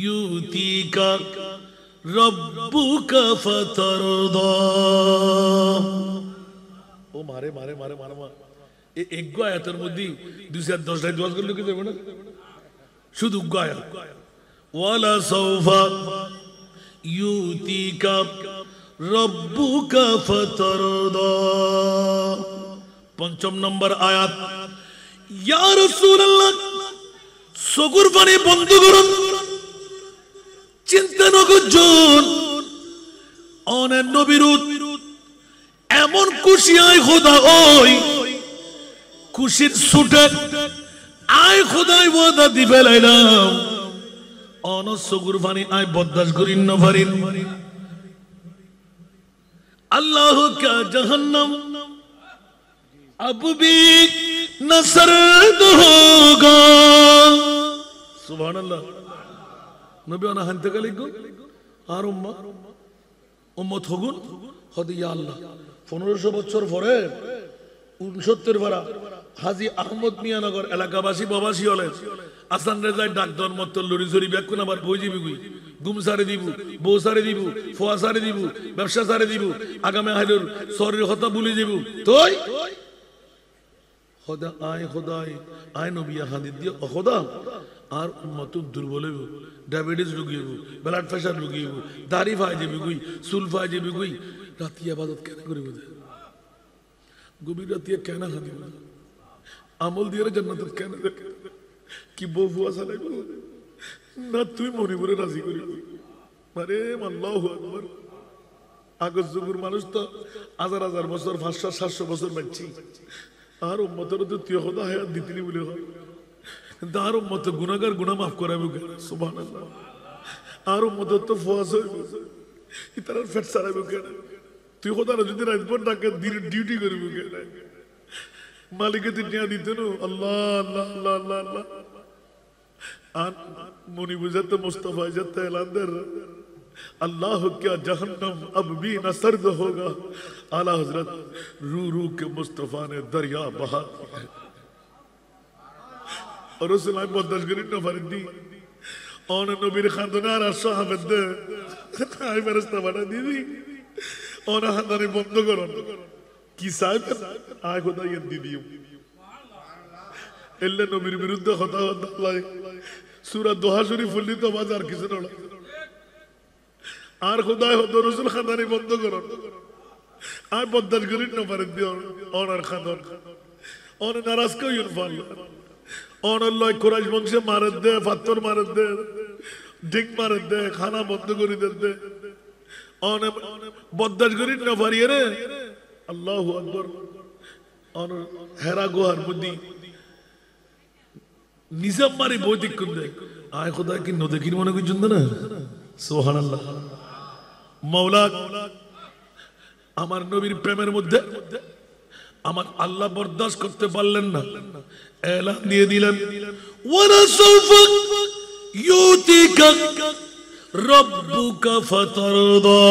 ইউতিকা রাব্বুকা ফাতারদা। ও মারে মারে মারে মারে মারে এই এক আয়াতের মধ্যে 210টা দোয়া করলে কি দেব না, শুধু আয়াত। ওয়ালা সাউফা ইউতিকা রাব্বুকা ফাতারদা। ৫ম নম্বর আয়াত। ইয়া রাসূলুল্লাহ সগুর পানি বন্ধ করুন, চিন্তা না করুন অনেক নবীর এমন খুশি আয় খোদা ওই খুশির ছুটে আয় খোদাই ওয়াদা দি ফেলাইলাম অন সগুর পানি আয় বরদাস্ত করিন না পারিন। अल्लाह का जहन्नम अब भी न सर्द होगा। सुभान अल्लाह। नबी आना हंते का लिखो আর উম্মত হগুন হদি ইয়া আল্লাহ 1500 বছর পরে 69 পারা হাজী আহমদ মিয়ানগর এলাকাবাসী বাবাসী হলেন আসান রেজাই ডাকদর মত লড়ি ঝরি ব্যাকুন আবার বই যাবি গুই গুম সারে দিব বউ সারে দিব ফোয়া সারে দিব ব্যবসা সারে দিব আগামী হাইলুর শরীর হতা ভুলে যাব তোই খোদা আয় খোদাই আয় নবী হাদিদ দিয়ে খোদা আর উম্মত দুর্বল হইব, ডায়াবেটিস রোগী হইব, ব্লাড প্রেসার রোগী হইব, দাড়ি ফাই যাবি গুই চুল ফাই যাবি গুই রাতি ইবাদত কেন করিব। গভীর রাতে কেন হাদি আমল দিয়ে জান্নাত কেন দেখে কি বউ ফুয়া চালাইব না তুই মনিপুরে রাজি করিব আরে আল্লাহু আকবার আগের যুগের মানুষ তো হাজার হাজার বছর 500-700 বছর বাঁচছি আর উম্মতের তো তুই খোদা হায়াত দিতিনি বলে হয় কিন্তু আর উম্মত গুনাহগার গুনাহ মাফ করাবে কেন সুবহানাল্লাহ আর উম্মত তো ফওয়াজ হইব ইতার ফেট ছাড়াবে কেন তুই খোদা যদি রাতভর ডাকে ডিউটি করবি কেন মালিকে তুই নিয়ে দিত না আল্লাহ আল্লাহ আল্লাহ আল্লাহ আল্লাহ আর মনি বুঝাতে মুস্তফা যাতে এলান দে अल्लाह क्या जहन्नम अब भी न सर्द होगा आला हजरत रू रू के मुस्तफा ने दरिया बहा और उस लाइन बदल करी न फरदी और नबीर खानदान साहब दे आई बरसता बड़ा दीदी और खानदानी बंद करो कि साहब आय खुदा ये दीदी इल्ले नबीर विरुद्ध खुदा अल्लाह सूरह दोहा शरीफ फुल्ली तो बाजार किसे न আর খোদায় হতো রসুল খানদানি বন্ধ করুন আর বদাস করিন না পারেন দিও অনার খানদান অনে নারাজ কইন ফাল অনার লয় কোরাইশ বংশে মারে দে পাথর মারে দে ডিং মারে দে খানা বন্ধ করে দে অনে বদাস করিন না পারিয়ে রে আল্লাহু আকবার অন হেরা গোহার বুদ্ধি নিজাম মারি বৈদিক কোন দে আয় খোদা কি ন দেখিন মনে কইছেন না সুবহানাল্লাহ মাওলা আমার নবীর প্রেমের মধ্যে আমার আল্লাহ বরদাস্ত করতে পারলেন না এলান দিয়ে দিলেন ওয়ালা সাউফা ইউতিকা রাব্বুকা ফাতারদা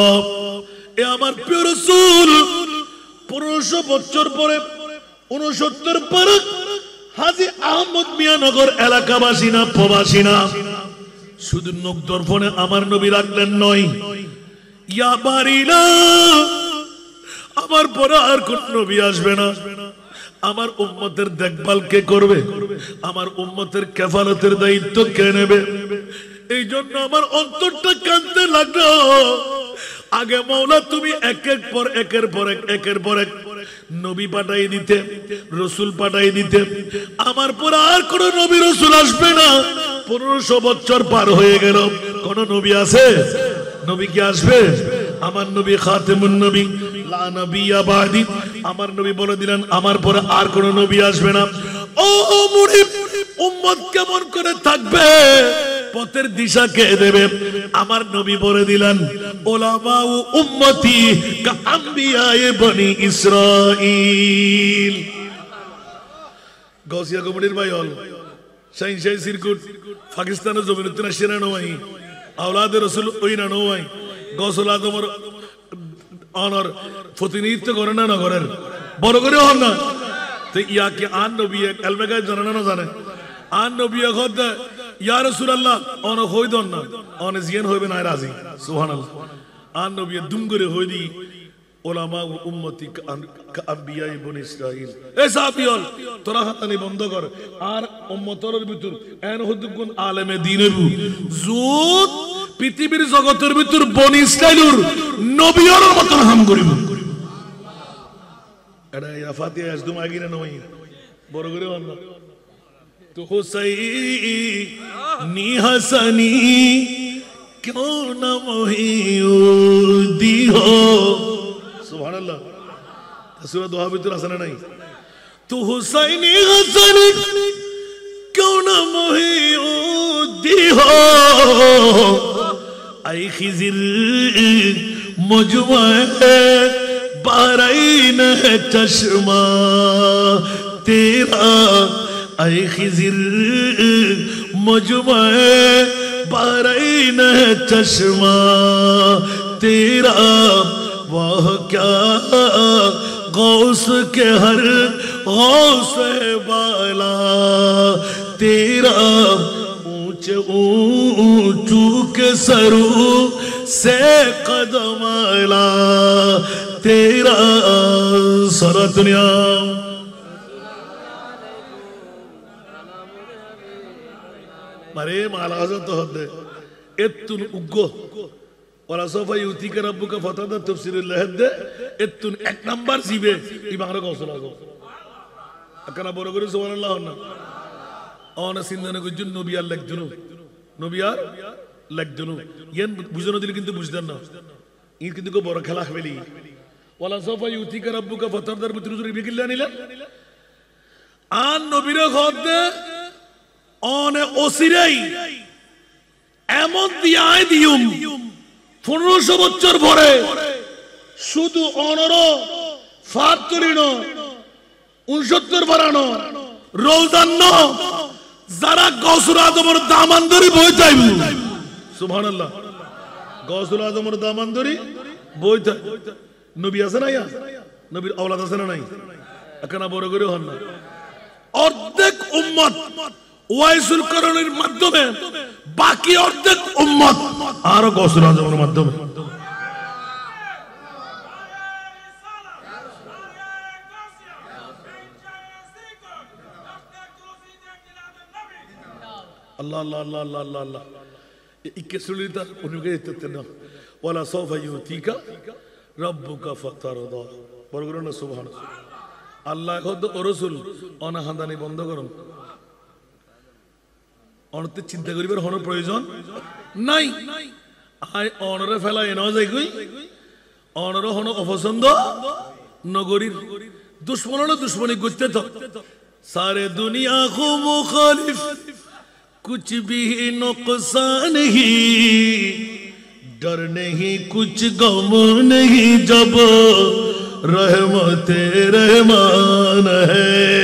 এ আমার প্রিয় রাসূল 1500 বছর পরে 69 পরে হাজী আহমদ মিয়ানগর এলাকাবাসী না প্রবাসী না শুধু নখ দর্পণে আমার নবী রাখলেন নয় ইয়া বারিলা আমার পরে আর কোন নবী আসবে না আমার উম্মতের দেখভাল কে করবে আমার উম্মতের কেফালতের দায়িত্ব কে নেবে এই জন্য আমার অন্তরটা কাঁদতে লাগলো আগে মাওলা তুমি একের পর এক নবী পাঠাই দিতে রাসূল পাঠাই দিতে আমার পর আর কোন নবী রাসূল আসবে না 1500 বছর পার হয়ে গেল কোন নবী আছে নবী কি আসবে আমার নবী খাতেমুন নবী লা নবিয়্যা বাদি আমার নবী বলে দিলেন আমার পরে আর কোন নবী আসবে না ও মুরিদ উম্মত কেমন করে থাকবে পথের দিশা কে দেবে আমার নবী বলে দিলেন উলামা ও উম্মতি কা আম্বিয়ায়ে বনি ইসরাঈল গৌসিয়া কমিটির ভাই হল শাইন শাই সিরকুট পাকিস্তানের জমিনুদ্দিন আশিরা নওয়াই আওলাদ রাসূল ওইনা নওয়াই গৌসুল আজমর অনর প্রতিনিধিত্ব করে না নগরের বড় করে হন না তো ইয়া কি আন নবী এলমেগা জানা না জানে আন নবী খোদ ইয়া রাসূলুল্লাহ অন হই দন না অন জিয়ান হইবে না রাজি সুবহানাল্লাহ আন নবী দুম করে হই দি উলামা ও উম্মতি কা আম্বিয়ায়ে বনি ইসরাঈল এ সাহাবীল তোরা হাতানি বন্ধ কর আর উম্মতর ভিতর এন হদুগুন আলেমে দ্বীনের জুত পৃথিবীর জগতের ভিতর বনি ইসরাঈলের নবীর মতন হাম করিব এটা ইয়া ফাতিহা আজদুম আগিনা নই বড় করে হন না তো হুসাইনি হাসানি क्यों न मोहिउद्दी हो सुभान अल्लाह सूरह दुआ भीतर आसना नहीं तू हुसैनी हसनी क्यों न मोहिउद्दी हो आई खिजिर मुजमा बारैन चश्मा तेरा आई खिजिर मुजमा बारैन चश्मा तेरा वह क्या गौस के हर गौस बाला तेरा ऊंचे ऊंचू के सरू से कदमाला तेरा सारा दुनिया मारे मालाजन तो होते एत्तुल उग्गो ওয়ালা সাফা ইউতিকা রাব্বুকা ফাতাদা তাফসীরুল লাহাদ এতুন এক নাম্বার জিবে ইবারে গসল আজম আকনা বড় করে সুবহানাল্লাহ না অনা সিন্দানে গুজন নবী আর লাগজনু নবী আর লাগজনু ইয়ান বুঝনো দিলে কিন্তু বুঝদেন না ইন কিন্তু কো বড় খেলা হবেলি ওয়ালা সাফা ইউতিকা রাব্বুকা ফাতাদার বিতুরুজুরি বিকিল্লা নিলা আন নবীর খদ্দে অনে ওসিরাই এমন দিয়ায় দিউম 1500 বছর পরে শুধু অনর ফাতরিন 69 বারানো রোজান যারা গৌসুল আজমের দামান ধরি বই যাইব সুবহানাল্লাহ গৌসুল আজমের দামান ধরি বই যাই নবী আছে না ইয়া নবীর আওলাদ আছে না নাই এখানে বড় করে হন না অর্ধেক উম্মত ওয়াইসুল করণের মাধ্যমে বাকি অর্ধেক উম্মত আরো গৌসুল আজমের মাধ্যমে আল্লাহ আল্লাহ আল্লাহ আল্লাহ আল্লাহ আল্লাহ ইকে সুলিতা উনিকে দিতে না ওয়ালা সাওফা ইউতিকা রাব্বুকা ফাতারদা বড় করে না সুবহানাল্লাহ আল্লাহ খোদ ও রাসূল অনা হান্দানি বন্ধ করুন অনতে চিন্তা করিবার হন প্রয়োজন নাই আই অনরে ফেলাই না যাই কই অনর হন অপছন্দ নগরীর দুশমন দুশমনি করতে তো সারে দুনিয়া কো মুখালিফ कुछ भी नुकसान नहीं डर नहीं कुछ गम नहीं जब रहमत रहमान है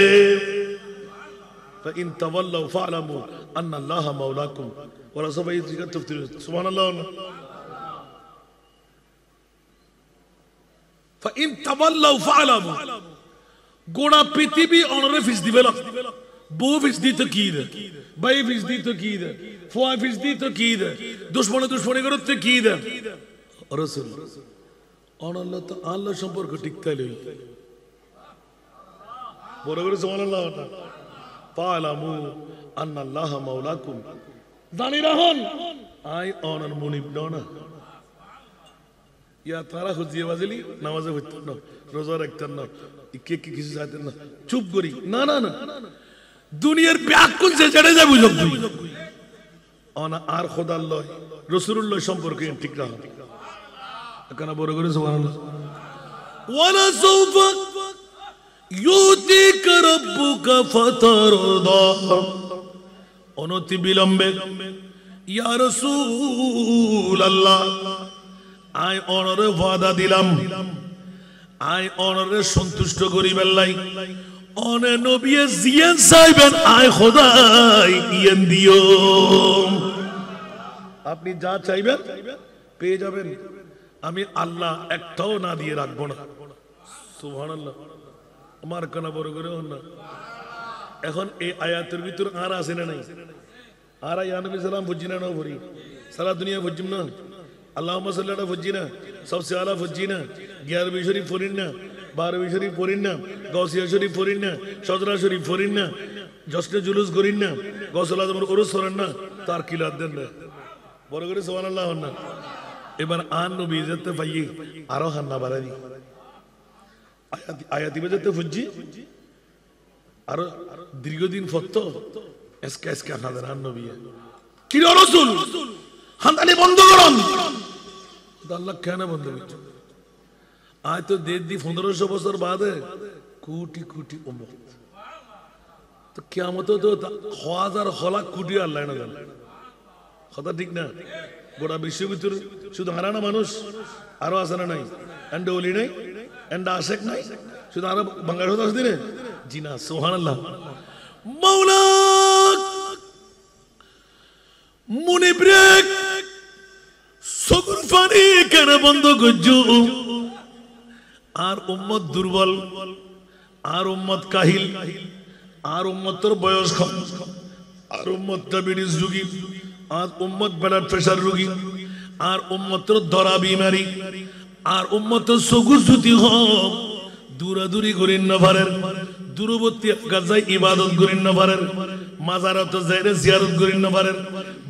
فإن تولوا فاعلموا أن الله مولاكم ولا سوف تفترون سبحان الله فإن تولوا فاعلموا গোড়া পৃথিবী অনরে ফিস দিবে না বউ ফিস দিত কি দে ভাই ফিস দিত কি দে ফুয়া ফিস দিত কি দে দুশমনে দুশমনি করতে কি দে রাসূল অনল্লাহ তো আল্লাহ সম্পর্ক টিকতাই লই বড় করে সুবহানাল্লাহ ফালামু আন্নাল্লাহ মাওলাকুম জানি রাহন আই অনন মুনিব না ইয়া তারা খুঁজিয়ে বাজলি নামাজে হইতো না রোজা রাখতেন না কে কি কিছু চাইতেন না চুপ করি না না না দুনিয়ার ব্যাকুল যে জেড়ে যাবে বুঝব অনা আর খোদাল্লাহ রাসূলুল্লাহ সম্পর্কে ঠিক রাখো এখানে বড় করে সুবহানাল্লাহ ওয়ালা সাওফা ইউতিকা রাব্বুকা ফাতারদা অনতি বিলম্বে ইয়া রাসূলুল্লাহ আই অনরে ওয়াদা দিলাম আই অনরে সন্তুষ্ট করিবেন লাই অনে নবী জিয়ান চাইবেন আই খোদাই ইয়েন দিও আপনি যা চাইবেন পেয়ে যাবেন আমি আল্লাহ একটাও না দিয়ে রাখবো না সুবহানাল্লাহ আমার কানা বড় করে হন না এখন এই আয়াতের ভিতর আর আছে না নাই আর ইয়া নবী সালাম বুঝি না ভরি সারা দুনিয়া বুঝিম না আল্লাহুম্মা সাল্লি আলা ফুজিনা সবসে আলা ফুজিনা 11 শরীফ পড়িন না 12 শরীফ পড়িন না গাউসিয়া শরীফ পড়িন না সদরা শরীফ পড়িন না জশ্নে জুলুস করিন না গৌসুল আজমের ওরস করেন না তার কিলাত দেন না বড় করে সুবহানাল্লাহ না এবার আন নবী যেতে পাই আরো হান্না বাড়াই আয়াতি বাজতে ফুজি আর দীর্ঘদিন ফতো এসকে এসকে আপনাদের আন নবী কি রাসূল হান্দানি বন্ধ করুন আল্লাহ কেন বন্ধ করছে আজ তো 1500 বছর বাদে কোটি কোটি উম্মত তো কিয়ামত তো হাজার লাখ কোটি আল্লাহ না জানে কথা ঠিক না গোটা বিশ্ব ভিতর শুধু হারানা মানুষ আরো আছে না নাই এন্ড ওলি নাই এন্ড আশেক নাই শুধু আরো বাংলাদেশ আছে দিনে জি না সুবহানাল্লাহ মাওলা মুনিব্রেক সগুর পানি কেন বন্ধ করছো আর উম্মত দুর্বল আর উম্মত কাহিল আর উম্মতর বয়স কম আর উম্মত ডায়াবেটিস রোগী আর উম্মত ব্লাড প্রেসার রোগী আর উম্মতর ধরা বিমারি আর উম্মতর সগুর জুতি হম দূরাদূরি করেন না পারেন দূরবর্তী গাজায় ইবাদত করেন না পারেন মাজারত যাইরে জিয়ারত করেন না পারেন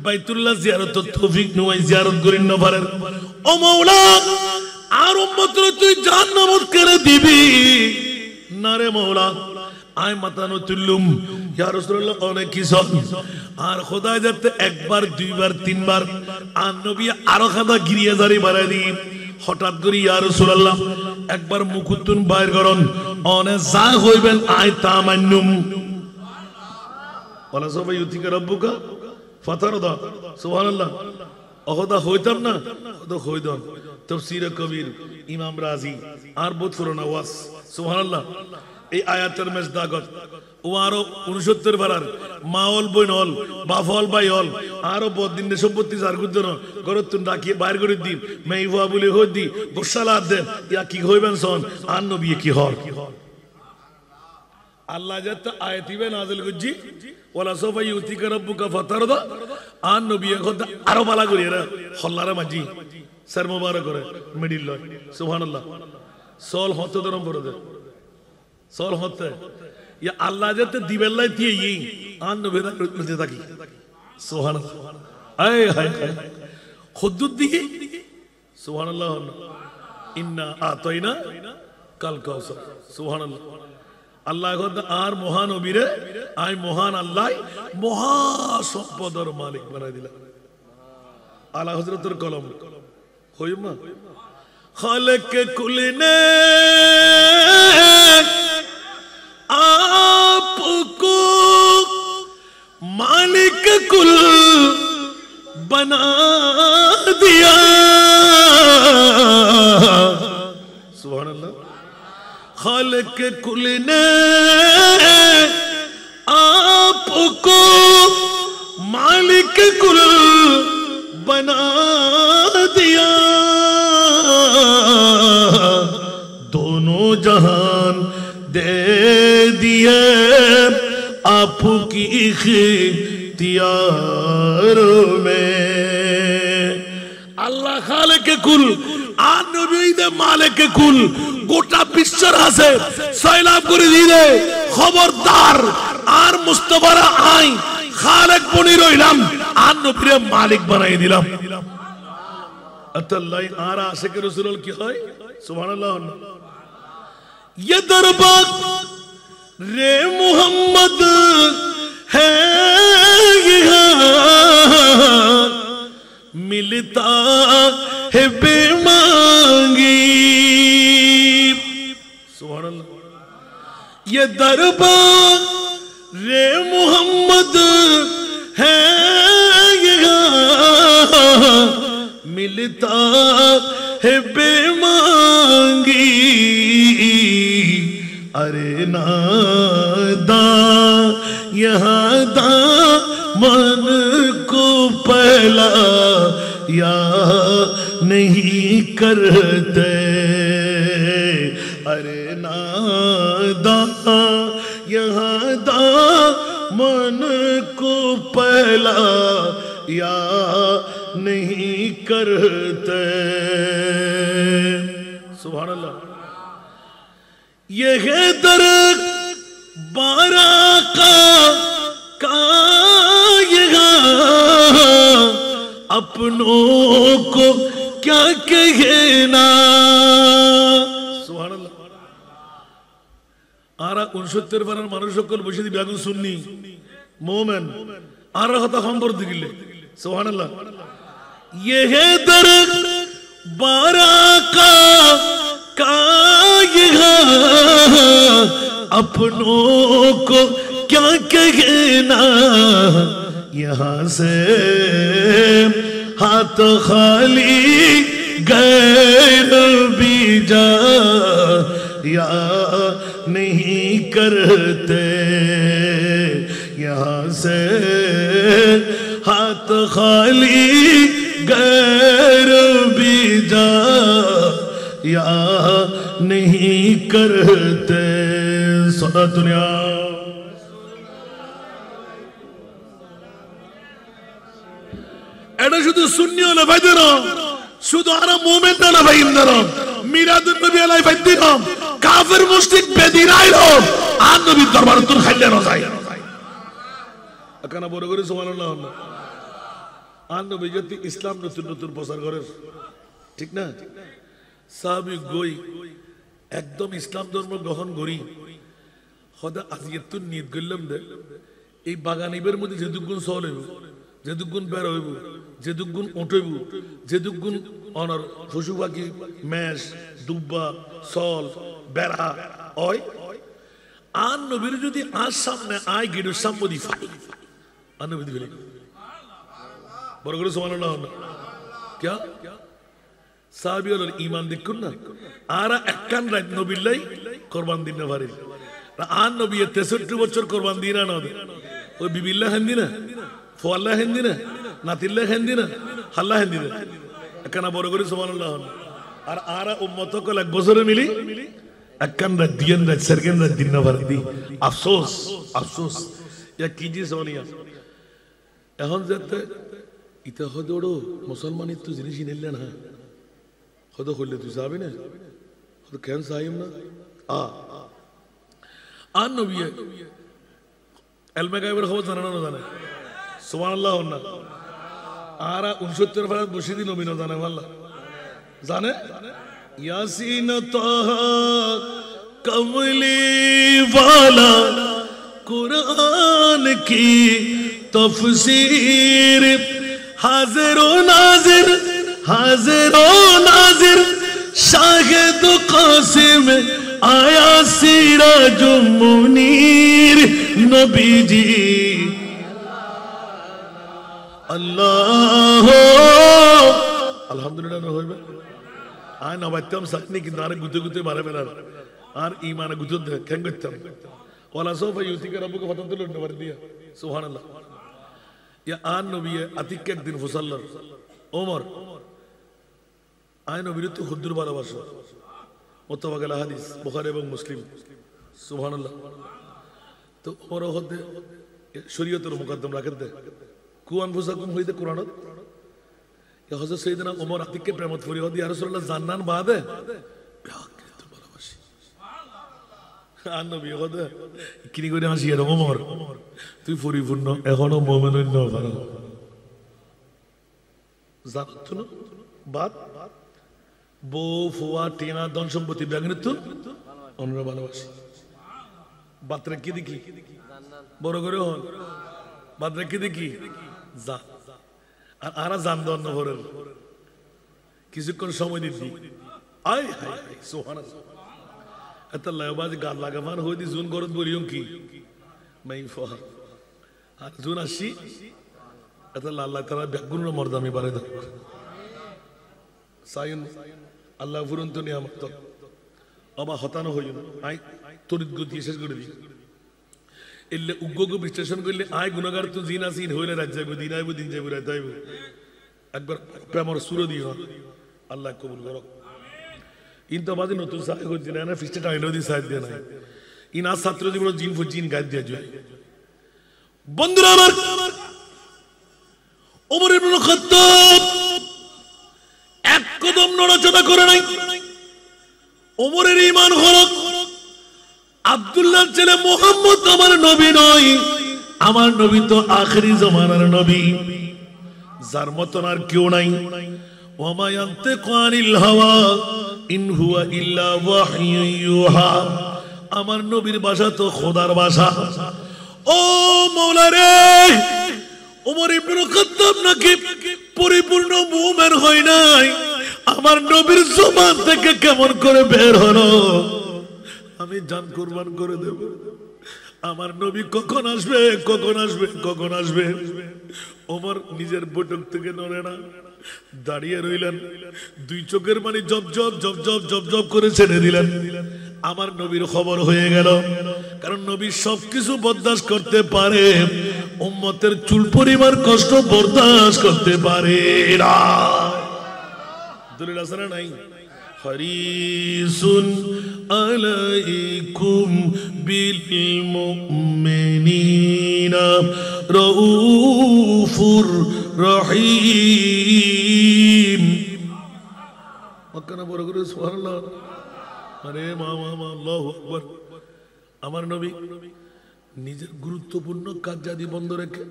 বাইতুল্লাহ জিয়ারত তৌফিক নয় জিয়ারত করেন না পারেন ও মাওলা আর উম্মতরে তুই জাহান্নামত করে দিবি না রে মাওলা আয় মাতানো তুললুম ইয়া রাসূলুল্লাহ অনেক কিছু আর খোদা যাতে একবার দুইবার তিনবার আর নবী আরো খাদা গিরিয়ে জারি বাড়াই দি হঠাৎ করে ইয়া রাসূলুল্লাহ একবার মুকুতুন বাইর করন অনে যা হইবেন আয় তা মান্নুম ওয়ালা সাবা ইউতিকা রাব্বুকা ফাতারদা সুবহানাল্লাহ অখদা হইতাম না তো হইদন তাফসীর কবির ইমাম রাজি আর বহুত পুরানা ওয়াজ সুবহানাল্লাহ এই আয়াতের মেজদাগত ও আরো 69 বারার মাওল বইনল বাফল বাইল আরো বদিন সম্পত্তি যার গুদন গরতুন রাখি বাইর করে দিন মেইবা বলে হই দি গোশালা দেন ইয়া কি হইবেন সন আর নবী কি হর আল্লাহ জাত আয়াতিবে নাযিল করজি ওয়ালা সাফা ইউতিকা রাব্বুকা ফাতারদা আর নবী কথা আরো বালা করি এরা হল্লারে মাজি সর মুবারক করে মিডিল লয় সুবহানাল্লাহ সল হতে দরম করে দে সল হতে ইয়া আল্লাহ জাতে দিবেল্লাই দিয়ে এই আর নবী রতে থাকি সুবহানাল্লাহ আয় হায় খুদুদ দিকে সুবহানাল্লাহ ইন্না আতাইনা কাল কাউসার সুবহানাল্লাহ আল্লাহ আর মহান নবীরে আই মহান আল্লাহ মহা সম্পদের মালিক বানাই দিলাম আলা হযরতের কলম হইমা খালেক কুল ने आपको मालिक कुल बना दिया सुभान अल्लाह खालिक कुल ने आपको मालिक कुल बना दिया दोनों जहान दे दिए आपकी इख्तियार में अल्लाह खालिक कुल আর নবীদের মালিক কুল গোটা বিশ্বের আছে সয়লাব করে দিলে খবরদার আর মুস্তাফারা আই খালিক বনি রইলাম আর নবীরে মালিক বানাই দিলাম আল্লাহ আর আশিক রাসূল কি হয় সুবহানাল্লাহ ये दरबार रे मोहम्मद है यहाँ मिलता है बेमांगी सुभान अल्लाह ये दरबार रे मोहम्मद है यहाँ मिलता है बेमांगी अरे नादा यहाँ दामन को पहला या नहीं करते अरे नादा यहाँ दामन को पहला या नहीं करते सुभान अल्लाह ये है दर बारा का यहाँ अपनों को क्या कहना सुभान अल्लाह आरा 69 বারের মানুষ সকল বসে দিবে এখন সুন্নি মুমিন আর কথা খবর দিলে সুবহানাল্লাহ ये है दर बारा का यहाँ अपनों को क्या कहना यहाँ से हाथ खाली गैर भी जा या नहीं करते यहाँ से हाथ खाली गैर भी जा या नहीं करते सदा दुनिया এটা শুধু সুন্নি হলে ভাইদের শুধু আর মুমিন না ভাইদের মিলাদুন নবী আলাই ভাইদের কাফের মুশরিক বেদিনাইল আর নবীর দরবার তুল খাইলে না যায় এখানে বড় করে সুবহানাল্লাহ আর নবী যদি ইসলাম নতুন নতুন প্রচার করে ঠিক না? সাহাবী গই একদম ইসলাম ধর্ম গ্রহণ করি হদা আজিয়াতুন নিয়ত করলাম দে এই বাগানিবের মধ্যে যে দুগুণ সল হইব, যে দুগুণ বের হইব, যে দুগুণ উঠইব, যে দুগুণ অনর পশু পাখি মেষ দুব্বা সল বেড়া হয় আর নবীর যদি আজ সামনে আয় গেটের সাম্মদি ফাই আর নবী দিবে বড় করে সুবহানাল্লাহ क्या সাহাবী হল ঈমান দেখুন না আর একখান রাত নবীলাই কুরবান দিন না পারে আর নবী 63 বছর কুরবান দিনা না ওই বিবিল্লাহ হিন্দি না ফওয়াল্লাহ হিন্দি না নাতিল্লাহ হিন্দি না আল্লাহ হিন্দি না একখানা বড় করে সুবহানাল্লাহ আর আর উম্মত কল এক বছরে মিলি একখান রাত দিন রাত সেকেন্ড রাত দিন না পারে দি আফসোস আফসোস ইয়া কি জি সোনিয়া এখন যেতে ইতা হদড়ো মুসলমানের তো জিনিস নিলে না হদ করলে তুই যাবি না হদ কেন সাইম না আর নবী এলমে গায়বের খবর জানা না জানে সুবহানাল্লাহ না আর 69 ফারাত বসিদি নবী না জানে আল্লাহ জানে ইয়াসিন তাহা কমলি ওয়ালা কুরআন কি তফসীর हाजिर ओ नाजिर शाहिद कासिम आया सिराज मुनीर नबी जी अल्लाह अल्हम्दुलिल्लाह न होइबे आय ना बातम सकनी कि नारे गुते गुते मारे बेला आर ईमान गुते केन गतम वाला सोफा युति के रब को फतन तो लड़ दिया सुभान अल्लाह या आन नबी अतिक एक दिन फसल्लर उमर आय नबी तो खुद्दुर ভালোবাসা মুত্তাফাক আল হাদিস বুখারী এবং মুসলিম সুবহানাল্লাহ তো ওমর হতে শরীয়তের মুকদ্দম রাখতে দে কুরআন ফুসাকুম হইতে কুরআনত ইয়া হযরত সাইয়েদনা ওমর আতিককে প্রেমত ফরিয়াদ ইয়া রাসূলুল্লাহ জান্নান বাদে তো ভালোবাসি আন নবী হতে কিনি করে আসি এর ওমর তুই পরিপূর্ণ এখনো মুমিন ন ভালো জানতো না বাদ বউ ফুয়া টিনা ধন সম্পত্তি ব্যাগনে তো আমরা ভালোবাসি বাতরা কি দেখি বড় করে হন বাতরা কি দেখি যা আর আরা জান দন ভরের কিছুক্ষণ সময় দিদি আয় হায় সুবহানাল্লাহ এত লাইবাজ গাল লাগামান হই দি জুন গরত বলিও কি মাই ফহা আর জুন আসি এত আল্লাহ তাআলা বেগুন মর্দামি বারে দাও সায়ন আল্লাহ ফুরন্ত নিয়ামত অবা হতানো হইন আই তরিত গতি শেষ করে দি এলে উগ্গকে বিশ্লেষণ করলে আয় গুনাহগার তো জিন আসিন হইলে রাত যাইব দিন আইব দিন যাইব রাত আইব একবার প্রেমর সুর দিও আল্লাহ কবুল করো ইনতো বাদে নতুন সাহেব দিন না ফিস্টে টাইলো দি সাহেব দেনা ইনা ছাত্র জীবন জিন ফু জিন গাদ দিয়া যায় বন্ধুরা আমার ওমর ইবনে খাত্তাব এক কদম নড়াচড়া করে নাই ওমরের ঈমান হলো আব্দুল্লাহর ছেলে মুহাম্মদ আমার নবী নয় আমার নবী তো আখেরি জামানার নবী যার মতন আর কেউ নাই ওমা ইয়ানতিকু আনিল হাওয়া ইন হুয়া ইল্লা ওয়াহয়ু ইউহা আমার নবীর ভাষা তো খোদার ভাষা ও মাওলা রে ওমর ইবনে খাত্তাব নাকি পরিপূর্ণ মুমিন হয় নাই আমার নবীর জবান থেকে কেমন করে বের হলো আমি জান কুরবান করে দেব আমার নবী কখন আসবে কখন আসবে কখন আসবে ওমর নিজের বটক থেকে নড়ে না দাঁড়িয়ে রইলেন দুই চোখের পানি job job job job job job করে ছেড়ে দিলেন আমার নবীর খবর হয়ে গেল কারণ নবী সবকিছু বরদাস্ত করতে পারে উম্মতের চুল পরিমাণ কষ্ট বরদাস্ত করতে পারে না দলিল আছে না নাই হরিসুন আলাইকুম বিল মুমিনিনা রাউফুর রহিম মক্কানা বড় করে সুবহানাল্লাহ আরে মা আল্লাহু আকবার আমার নবী নিজের গুরুত্বপূর্ণ কাজ জাদি বন্ধ রেখে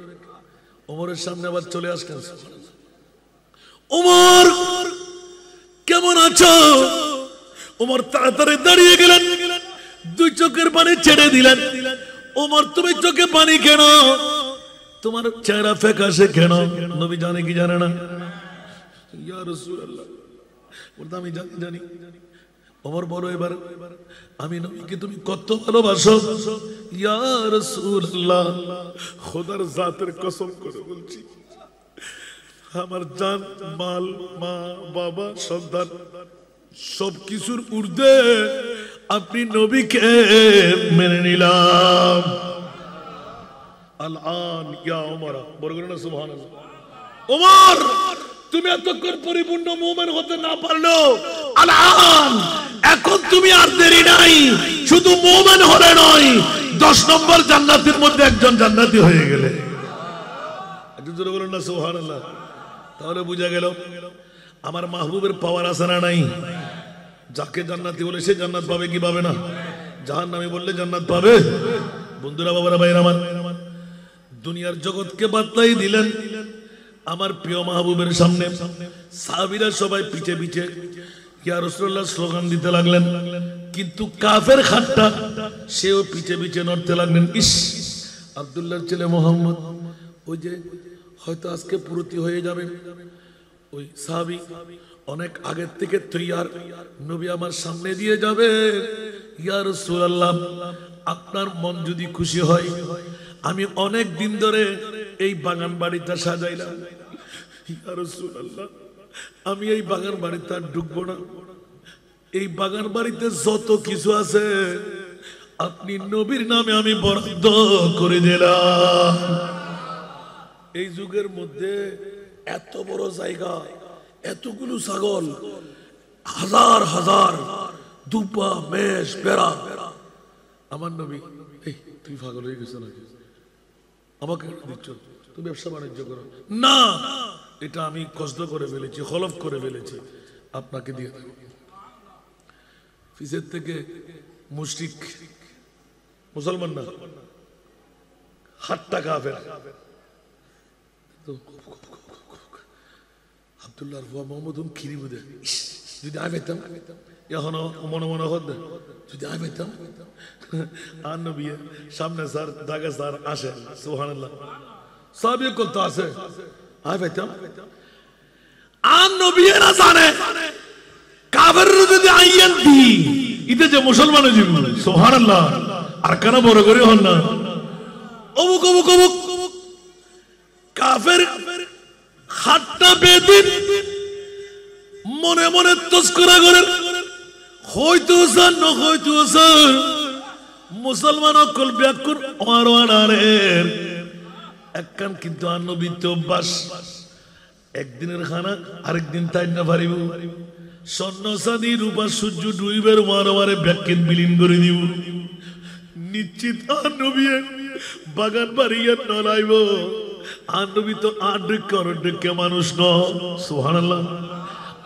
ওমরের সামনে আবার চলে আসলেন ওমর কেমন আছো? ওমর তাড়াতাড়ি দাঁড়িয়ে গেলেন, দুই চোখের পানি ছেড়ে দিলেন। ওমর তুমি চোখে পানি কেন? তোমার চেহারা ফ্যাকাশে কেন? নবী জানে কি জানে না? ইয়া রাসূলুল্লাহ, বলতে আমি জানি। ওমর বলো এবার, আমি নবীকে তুমি কত ভালোবাসো? ইয়া রাসূলুল্লাহ, খোদার জাতের কসম করে বলছি, আমার জান, মাল, মা, বাবা, সন্তান সবকিছুর ঊর্ধ্বে আপনি নবীকে মেনে নিলাম। আল-আন ইয়া ওমর, বলবেন না সুবহানাল্লাহ। ওমর, তুমি এতক্ষণ পরিপূর্ণ মুমিন হতে না পারলেও আল-আন, এখন তুমি আর দেরি নাই, শুধু মুমিন হলে নয়, 10 নম্বর জান্নাতের মধ্যে একজন জান্নাতি হয়ে গেলে। একটু জোরে বলুন না সুবহানাল্লাহ। তাহলে বুঝা গেল আমার মাহবুবের পাওয়ার আছে না নাই? যাকে জান্নাতি বলে সে জান্নাত পাবে কি পাবে না? জাহান্নামী বললে জান্নাত পাবে? বন্ধুরা, বাবারা, ভাইরা আমার, দুনিয়ার জগৎকে বাতলাই দিলেন আমার প্রিয় মাহবুবের সামনে। সাহাবীরা সবাই পিছে পিছে ইয়া রাসূলুল্লাহ স্লোগান দিতে লাগলেন, কিন্তু কাফের খাট্টা সেও পিছে পিছে নড়তে লাগলেন। ইস, আব্দুল্লাহর ছেলে মোহাম্মদ, ওই যে হয়তো আজকে পুরতি হয়ে যাবে, ওই সাহাবী অনেক আগের থেকে তৈয়ার, নবী আমার সামনে দিয়ে যাবে। ইয়া রাসূলুল্লাহ, আপনার মন যদি খুশি হয়, আমি অনেক দিন ধরে এই বাগান বাড়িটা সাজাইলাম। ইয়া রাসূলুল্লাহ, আমি এই বাগান বাড়িতে আর ঢুকবো না। এই বাগান বাড়িতে যত কিছু আছে আপনি নবীর নামে আমি বরাদ্দ করে দিলাম। এই যুগের মধ্যে এত বড় জায়গা, এতগুলো ছাগল, হাজার হাজার দুপা, মেষ, বেড়া, আমার নবী, এই তুই পাগল হয়ে গেছো নাকি? আমাকে দিচ্ছ, তুমি ব্যবসা বাণিজ্য করো না, এটা আমি কষ্ট করে ফেলেছি, হলফ করে ফেলেছি, আপনাকে দিয়ে দেব। ফিসের থেকে মুশরিক, মুসলমান না, হাতটা কাফের। আব্দুল্লাহর বুয়া মোহাম্মদ খিরি বুঝে, যদি আমি পেতাম, এখনো মনে মনে হতো যদি আমি পেতাম। আর নবী সামনে স্যার, দাগে স্যার আসে, সুবহানাল্লাহ, সবই করতে আসে, আমি পেতাম। আর নবীরা জানে কাফের যদি আইয়েন দি ইতে যে মুসলমান জীবন, সুবহানাল্লাহ, আর কেন বড় করে হন না? অমুক অমুক অমুক কাফের হাতটা বেদিন মনে মনে তস্করা করে, হয়তো স্যার ন হয়তো স্যার মুসলমান অকল ব্যাকুর ওয়ারের একখান, কিন্তু আর নবীর তো অভ্যাস, একদিনের খানা আরেকদিন তাই না পারিব, স্বর্ণ চাঁদি রূপা সূর্য ডুইবের ওয়ারে ব্যাকিন বিলীন করে দিব। নিশ্চিত আর নবী বাগান বাড়িয়ে নলাইব। আর নবী তো আড্ডে মানুষ ন, সুবহানাল্লাহ।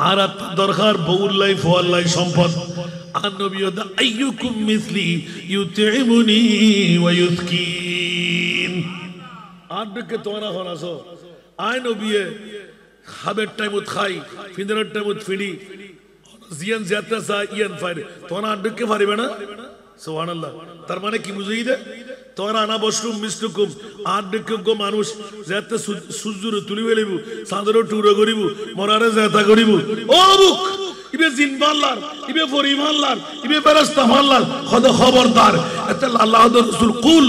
আর দরকার বউল্লাই ফোয়াল্লাই সম্পদ। আর নবী আইয়ুকুম মিসলি ইউতিমুনি ওয়া ইউসকিন। আড্ডে তোরা হনাছো আয় নবী হাবের টাইমত খাই, ফিন্দরের টাইমত ফিডি, জিয়ান জিয়াতা সা ইয়ান ফাইরে, তোরা আড্ডে পারিবে না, সুবহানাল্লাহ। তার মানে কি বুঝাই দে, তোরা আনা বসরুম মিষ্টুকুম আড্ডে মানুষ যাতে সূর্যরে তুলি ফেলিব, চাঁদরে টুরে করিব, মরারে জেতা করিব। ও বুক ইবে জিন মাল্লার, ইবে ফরি মাল্লার, ইবে ফেরেশতা মাল্লার, খবরদার এতে আল্লাহ রাসূল কুল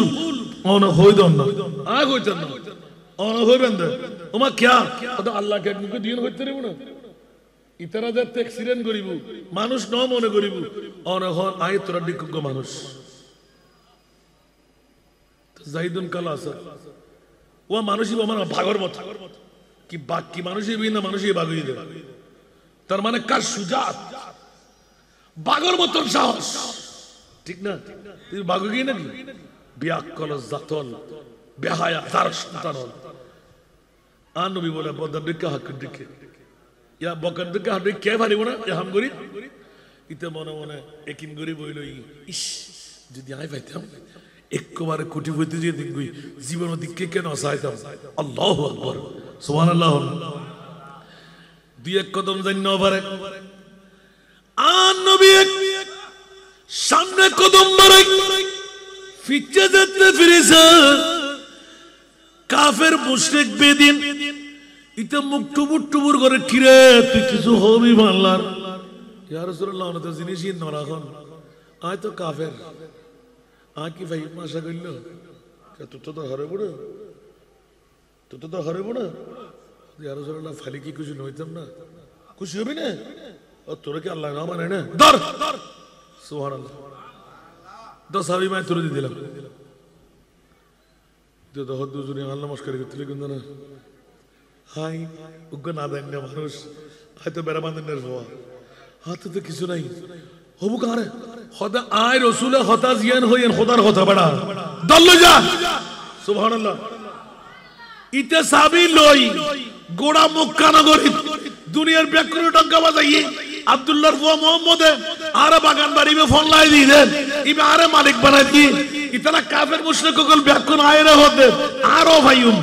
অন হইদন না, আ কইতেন না, অন হইবেন দে ওমা কিয়া তো আল্লাহ কে মুখে দিন হইতে রিব না, ইতারা যাতে এক্সিডেন্ট করিব, মানুষ ন মনে করিব, অন হন আই তোরা ডিকুগ মানুষ। জাহিদুন কালা আছে ও মানুষই আমার ভাগর মতো, কি বাক কি মানুষই বিন না মানুষই ভাগই দেবে। তার মানে কার সুজাত, বাগর মতন সাহস, ঠিক না? তুই ভাগই নাকি বিয়াক্কল জাতল বেহায়া তার সন্তান। আর নবী বলে বদার দিকে হাক দিকে ইয়া বকর দিকে হাক দিকে কে পারিব না এ হাম গরিব, ইতে মনে মনে একিন গরিব হইল, ইস যদি আই পাইতাম একবারে কোটিপতি যে দেখবি জীবন দিকে কেন চাইতাম। আল্লাহু আকবার, সুবহানাল্লাহ। দুই এক কদম জান্য পারে নবী সামনে কদম মারে ফিচ্ছে যেতে ফিরেছে কাফের মুশরিক বেদিন ইতে মুখ টুবুর টুবুর করে কিরে তুই কিছু হবি বাংলার ইয়া রাসূলুল্লাহ না তো জিনিসই না রাখন আয় তো কাফের আয় কি ভাই মাশা কইল তুই তো হরে বড় ইয়া রাসূলুল্লাহ ফালি কি কিছু নইতাম না খুশি হবি না ও তোরা কি আল্লাহ না মানে না ধর সুবহানাল্লাহ 10 সাহাবী মাই তুলে দিলাম তো তো হদ দুজনে আল্লাহ নমস্কার করতে কিন্তু না হাই উগ্র না দেন না মানুষ হয়তো বেড়া বাঁধেন না হাতে তো কিছু নাই হবু কারে খোদা আয় রাসূলে হতা জিয়ান হইন খোদার কথা বড়া দল্ল যা সুবহানাল্লাহ ইতে সাহাবী লই গোড়া মক্কা নগরী দুনিয়ার ব্যাকরণ টঙ্কা বাজাইয়ে আব্দুল্লাহর ফুয়া মোহাম্মদ আরে বাগান বাড়ি মে ফোন লাই দিলেন ইবে আরে মালিক বানাই দি ইতনা কাফের মুশরিক কল ব্যাকরণ আয়রে হতে আরো ভাইউম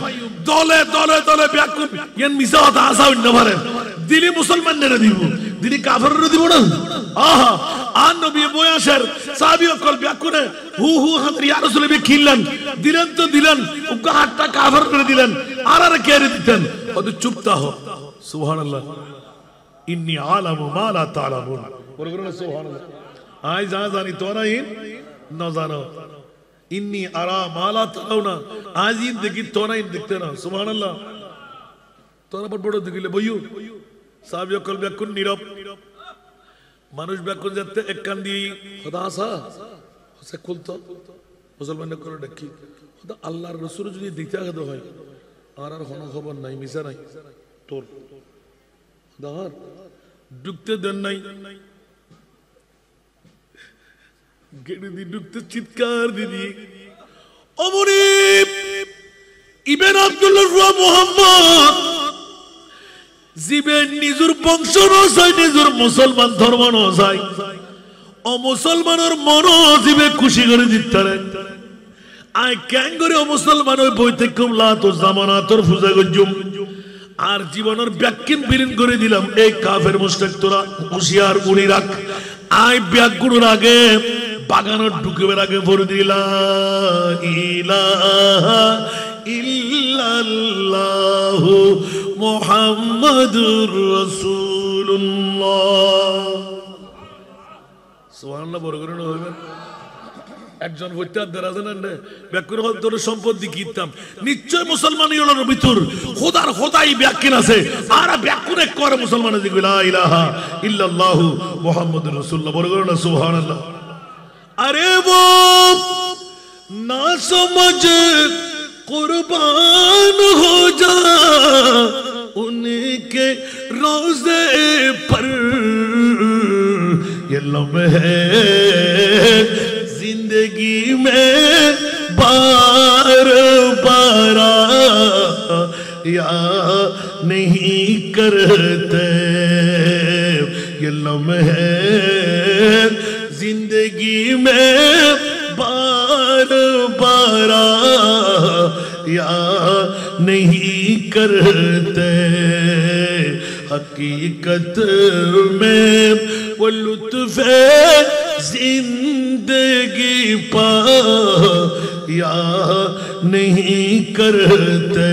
দলে দলে দলে ব্যাকরণ ইয়ান মিছা হতা আসা হইন পারে দিলি মুসলমানদের দিব দিলি কাফেরদের দিব না আহা আন নবী বয়াসের সাহাবী কল ব্যাকরণে হু হু হাত ইয়া রাসূল বে খিললেন দিলেন তো দিলেন উকা হাতটা কাফের করে দিলেন আর কেড়ে দিতেন ওদের চুপতা হো সুবহানাল্লাহ ইন্নী আলামু মা লা তা'লামুন বলুন সুবহানাল্লাহ আই জানি তোরা না জানো ইন্নী আরা মা লা তারাউনা আজ দেখি তোরা দেখতে না সুবহানাল্লাহ তোরা বড় দেখিলে বইও সাহাবী কল ব্যাকুন নীরব মানুষ ব্যাকুন যেতে এক কান দিয়ে খোদা আসা সে খুলতো মুসলমানদের করে ডাকি খোদা আল্লাহর রাসূল যদি দিতে আগে হয় আর কোনো খবর নাই মিছা নাই তোর দাঁড় ঢুকতে দেন নাই গেড়ে দি ঢুকতে চিৎকার দিদি অমরি ইবনে আব্দুল্লাহ ফুয়া মুহাম্মদ জিবে নিজের বংশ নয় নিজের মুসলমান ধর্ম নয় ও মুসলমানের মন জিবে খুশি করে দিতে আয় কেন করে ও মুসলমান ওই বইতে কমলা তো জামানা তোর ফুজা গজুম আর জীবনের ব্যাখ্যান বিলীন করে দিলাম এই কাফের মুশরিক তোরা হুঁশিয়ার উনি রাখ আই ব্যাগুনের আগে বাগানের ঢুকেবার আগে ভরে দিলাম ইলাহা ইল্লাল্লাহু মুহাম্মাদুর রাসূলুল্লাহ সুবহানাল্লাহ বড় করে হইবেন একজন বৈতার দেরাজান ব্যাকুর তোর সম্পত্তি কিনতাম নিশ্চয় মুসলমানের ভিতর খোদার খোদাই ব্যাখ্যান আছে আর ব্যাকুর এক করে মুসলমান লা ইলাহা ইল্লাল্লাহু মুহাম্মাদুর রাসূলুল্লাহ বড় করে না সুবহানাল্লাহ अरे वो ना समझ कुर्बान हो जा उनके रोज़े पर ये लम्हे जिंदगी में बार बार या नहीं करते ये लम्हे जिंदगी में बार बार या नहीं करते हकीकत में वो लुत्फ़ जिंदगी पा या नहीं करते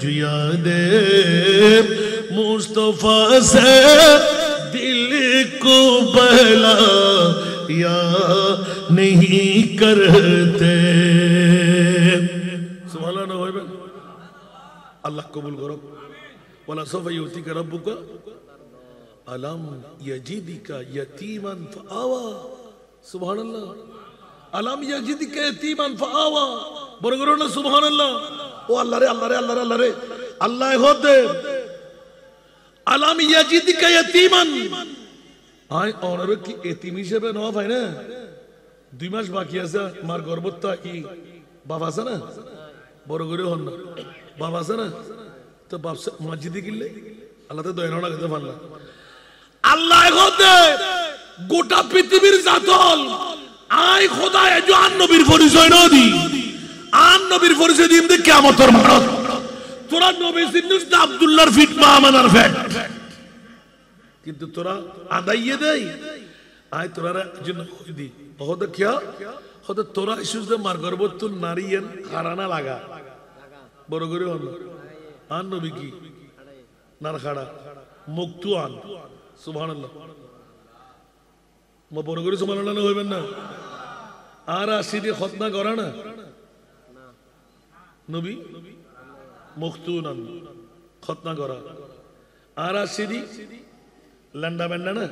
जो यादे मुस्तफा से दिल को बहला या नहीं करते सुभान अल्लाह अल्लाह कबूल करो वला सौफ युतीका रब्बुका अलम यजिदिका यतीमन फआवा सुभान अल्लाह अलम यजिदिका यतीमन फआवा বড় করো না সুবহানাল্লাহ ও আল্লাহ রে আল্লাহ রে আল্লাহ রে আল্লাহ রে আল্লাহ হতে আলাম ইয়াজিদিকা ইয়াতীমান আই অনর কি এতিম হিসেবে না ভাই না 2 মাস বাকি আছে মার গর্ভতা কি বাবা আছে না বড় করে হন না বাবা আছে না তো বাপ মসজিদে গিলে আল্লাহ তো দয়া না করতে পারলা আল্লাহ হতে গোটা পৃথিবীর জাতল আই খোদা এজো আন নবীর পরিচয় না দি আন নবীর পরিচয় দিম দে কিয়ামতের মানত তোরা নবী সিন্নুস আব্দুল্লাহর ফিট মা আমানার ফ্যাট কিন্তু তোরা আদাইয়ে দেয় আয় তোরা জন্য দি হতে খেয়া হতে তোরা ইস্যুতে মার গর্বত্ব নারীয়েন হারানা লাগা বড় করে হল আন নবী কি নার খাড়া মুক্তু আন সুবহানাল্লাহ মা বড় করে সুবহানাল্লাহ হইবেন না আর আসি দিয়ে খতনা করা না নবী মুক্তু নান খতনা করা আর আসি দি লন্ডা বেন্ডা না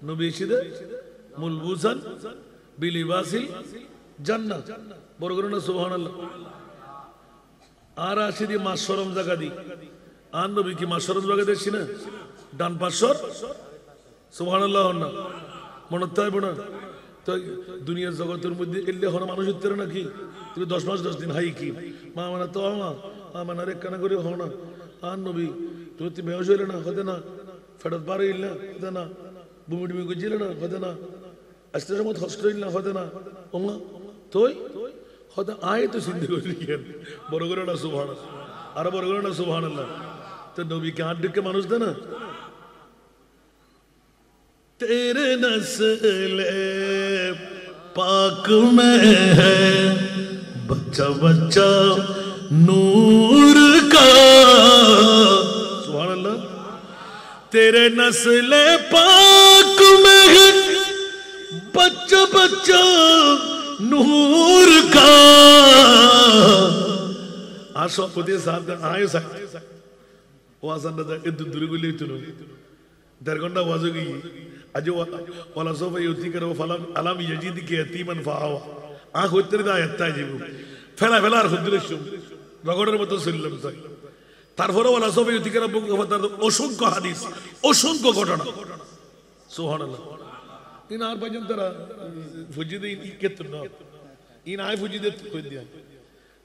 নবী এসে মুলবুসান বিলিবাসিল জান্নাত বড় করে না সুবহানাল্লাহ আর আসি দি মাশরম জায়গা দি আর নবী কি মাশরম জায়গা দেখছি না ডান পাশর সুবহানাল্লাহ না মনে তাই বোনা তো দুনিয়ার জগতের মধ্যে এলে হন মানুষ উত্তর নাকি তুমি 10 মাস 10 দিন হাই কি মা মানে তো আমার আরেক কানা করে হও না আর নবী তুমি তো বেহস হইলে না হতে না ফেরত বার হইল না হতে না বুমি টুমি গুজিল না হতে না আস্তে সময় হস্ত হইল না হতে না ওমা তুই হতে আয় তো সিদ্ধি করি বড় করে না সুবহান আরো বড় করে না সুবহানাল্লাহ তো নবীকে হাত ঢুকে মানুষ দেয় না तेरे नस्ले पाक में है बच्चा बच्चा नूर का सुभान अल्लाह तेरे नस्ले पाक में है बच्चा बच्चा नूर का आशा पुदे साथ आए साथ वासंदा इधर दुर्गुली तुनो दरगंडा वाजो की अजो वाला सोफा युति करो फलाम अलाम यजीद के यतीमन फावा आंख उतरे दा यत्ता जीबु फेला फेला আর খুদরেশম রগড়ের মতো সুললাম তাই তারপরে ওয়ালা সোফা ইউতি করে বুক কথা অসংখ্য হাদিস অসংখ্য ঘটনা সুবহানাল্লাহ ইন আর বাজন তারা ফুজিদে ইকেত না ইন আই ফুজিদে কই দিয়া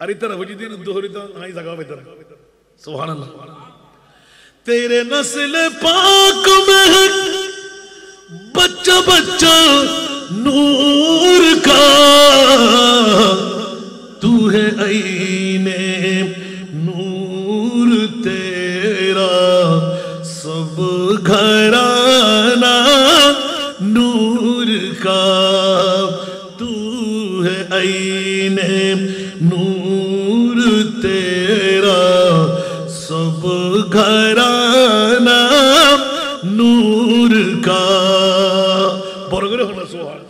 আর ইতারা ফুজিদে দোহরিতা আই জায়গা বেতর সুবহানাল্লাহ तेरे नस्ल पाक में है बच्चा बच्चा नूर का तू है आईने नूर तेरा सब घराना नूर का तू है आईने नूर तेरा सब घराना नूर का बड़ करे होना सुभान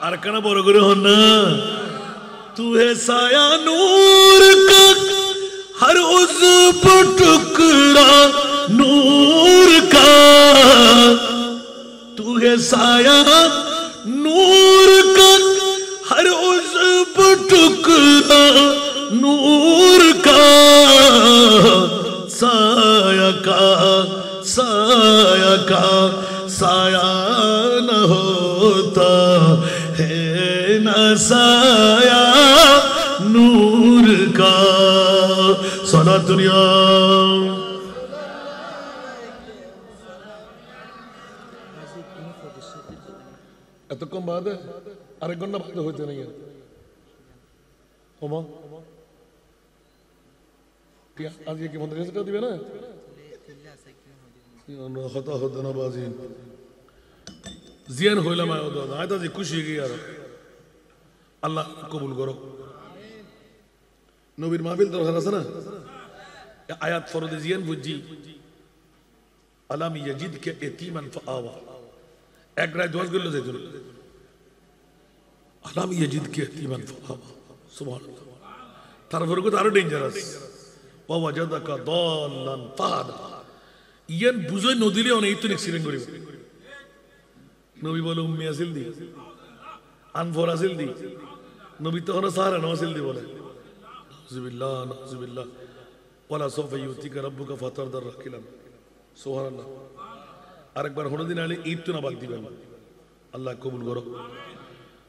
আর কানা বড় করে होना तू है साया नूर का हर उज़्व टुकड़ा नूर का तू है साया नूर का हर उज़्व टुकड़ा नूर का साया का साया न होता है न साया नूर का सदा दुनिया এতক্ষণ বাদে আরেক ঘন্টা বাদে হইতে নাই ওমা আজকে কি মন্দির কাছে দিবে না হতা হতো না বাজি জিয়ান হইলাম আয়তা যে খুশি হয়ে গিয়ে আর আল্লাহ কবুল করো নবীর মাহফিল দরকার আছে না আয়াত ফরদে জিয়ান বুঝি আলাম ইয়াজিদকে ইতিমান ফাআওয়া এক রাত দোয়া করলে যাইতো আলাম ইয়াজিদকে ইতিমান ফাআওয়া সুবহানাল্লাহ তারপরে কত আরো ডেঞ্জারাস ওয়াজাদাকা দাল্লান ফাহাদা ইয়ান বুঝই নদিলে অনেক তো এক্সিডেন্ট করিব নবী বলে উম্মি আসিল দি আনফর আসিল দি নবী তখন সাহারা নওয়াসিল দি বলে নাউযুবিল্লাহ নাউযুবিল্লাহ ওয়ালা সাউফা ইউতিকা রাব্বুকা ফাতারদার রাখিলাম সুবহানাল্লাহ আরেকবার হনদিন আলী ঈদ তো না বাদ দিবেন আল্লাহ কবুল করো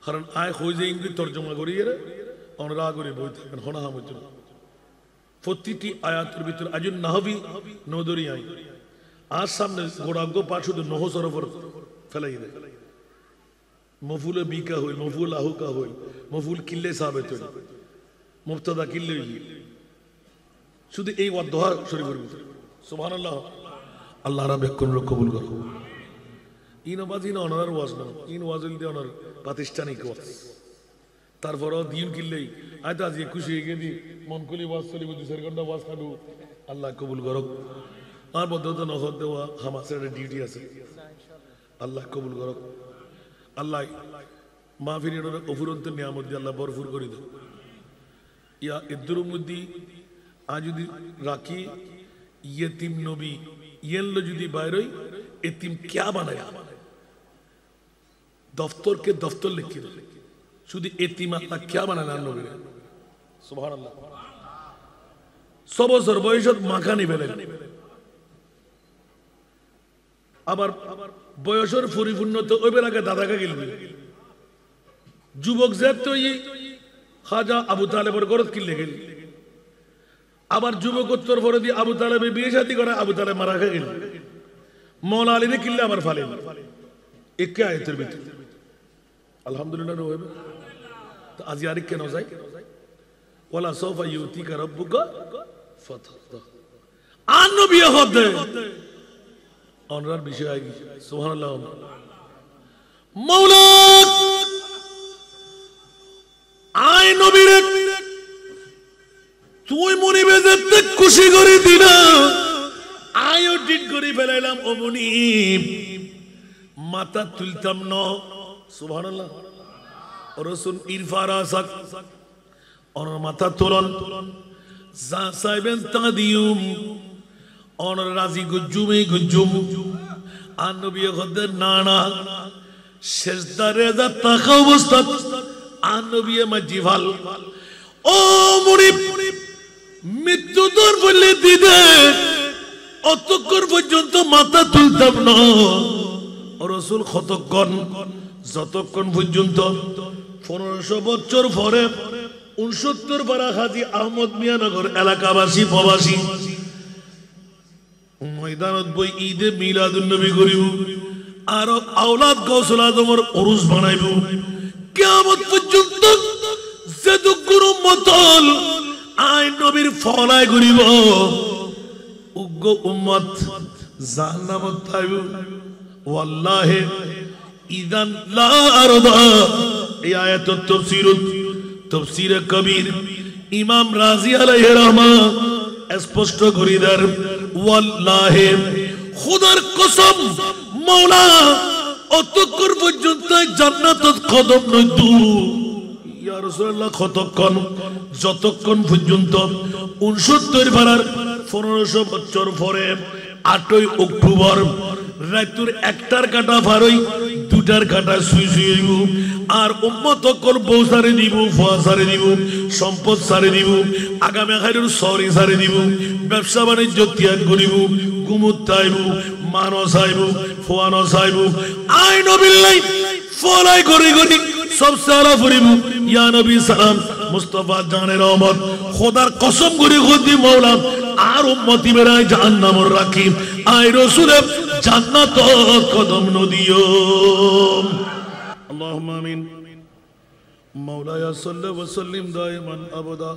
কারণ আয় হই যে ইংরেজি তরজমা করিয়ে আমরা করে বই থাকেন হনা হামুজ প্রতিটি আয়াতের ভিতর আজুন নাহবি নদরি আই আর সামনে গোড়াগ্য পাঠ শুধু নহ সরফর ফেলাই দেয় মফুল বিকা হইল মফুল আহুকা হইল মফুল কিল্লে সাবেত হইল মুবতাদা কিল্লে হইল শুধু এই ওয়াদহা শরীফের ভিতরে সুবহানাল্লাহ আল্লাহ রাব্বুল কবুল করো ইন ওয়াজ ইন অনার ওয়াজ না, in was will the honour প্রাতিষ্ঠানিক ওয়াজ। তারপরও দিন কিনলেই আয়তো আজ খুশি হয়ে গেলি মন কলি ওয়াজ চলিব 2-4 ঘন্টা ওয়াজ খাডু আল্লাহ কবুল করক। আর বদ্ধতা নজর দেওয়া হামাসের ডিউটি আছে, আল্লাহ কবুল করক। আল্লাহ মাহফিলের অফুরন্ত নিয়ামত দিয়ে আল্লাহ ভরপুর করে দেব। ইয়া এদের মধ্যে আজ যদি রাখি ইয়েতিম নবী ইয়েল্লো যদি বাইরই এতিম ক্যা বানায়, দফতরকে দফতর লিখে দেয় শুধু এতিম আল্লাহ ক্যা বানায় না নবী। সুবহানাল্লাহ। 6 বছর বয়সত মাখানি ফেলেন, আবার বয়সের পরিপূর্ণতা ওই বেলাকে দাদাকে গেলবে। যুবক যে তো খাজা আবু তালেবের গরত কিনলে গেল, আবার যুবকোত্তর পরে দিয়ে আবু তালেবে বিয়ে শাদী করে আবু তালেব মারা খেয়ে গেল। মৌলা আলীরে কিনলে আবার ফালেন। একে আয়তের ভিতরে আলহামদুলিল্লাহ রহবে। তো আজ আরেক কেন যাই ওয়ালা সাউফা ইউতিকা রাব্বুকা ফাতারদা। আর নবী হদে অনরার বিষয় আই সুবহানাল্লাহ। মাওলা আই নবীরে তুই মনিবে যেতে খুশি করে দিনা আয়ও ঠিক করে ফেলাইলাম অমনি মাথা তুলতাম ন। সুবহানাল্লাহ। রাসূল ইরফারা সাক অনর মাথা তোলন যা সাইবেন তা দিউম অনর রাজি গুজুমে গুজুম। আর নবী হদে নানা সেজদারে যা তাকা অবস্থা আর নবী মাজিভাল ও মুরিব মৃত্যু দূর বলে দিদে অতক্ষণ পর্যন্ত মাথা তুলতাম না। রাসূল কতক্ষণ যতক্ষণ পর্যন্ত 1500 বছর পরে 69 পারা হাজী আহমদ মিয়ানগর এলাকাবাসী প্রবাসী ময়দানত বই ঈদে মিলাদুন নবী করিব আর আওলাদ গৌসুল আজমের উরুস বানাইব। কিয়ামত পর্যন্ত যতগুলো মতল আই নবীর ফলায় করিব উগ্র উম্মত জাহান্নামত থাইব। ওয়াল্লাহি ইদান লা আরদা। এই আয়াতুত তাফসীরে কবির ইমাম রাজি আলাইহির রহমান স্পষ্ট করে দেন ওয়াল্লাহি খোদার কসম মাওলা অতক্ষণ পর্যন্ত জান্নাতত কদম নইতু। ইয়া রাসূলুল্লাহ কতক্ষণ যতক্ষণ পর্যন্ত 69 পারার 1500 বছর পরে 8ই অক্টোবর রাতুর 1টার কাটা ফারই 2টার কাটা সুই সুইব আর উম্মত কল বউ সারে দিব ফুয়া সারে দিব সম্পদ সারে দিব আগামী খাইরুর সরি সারে দিব ব্যবসা বাণিজ্য ত্যাগ করিব গুমুত তাইব মানস আইব ফুয়ানস আইব আই নবিল্লাই ফলাই করি করি সব সারা ফুরিব। ইয়া নবী সালাম মুস্তাফা জানের রহমত খোদার কসম করে খুদি মাওলা আর উম্মতি বেরাই জাহান্নামর রাখি আই রাসূলের জান্নাত কদম নদিও। আল্লাহুম্মা আমিন। মাওলায়া সাল্লি ওয়া সাল্লিম দাইমান আবাদা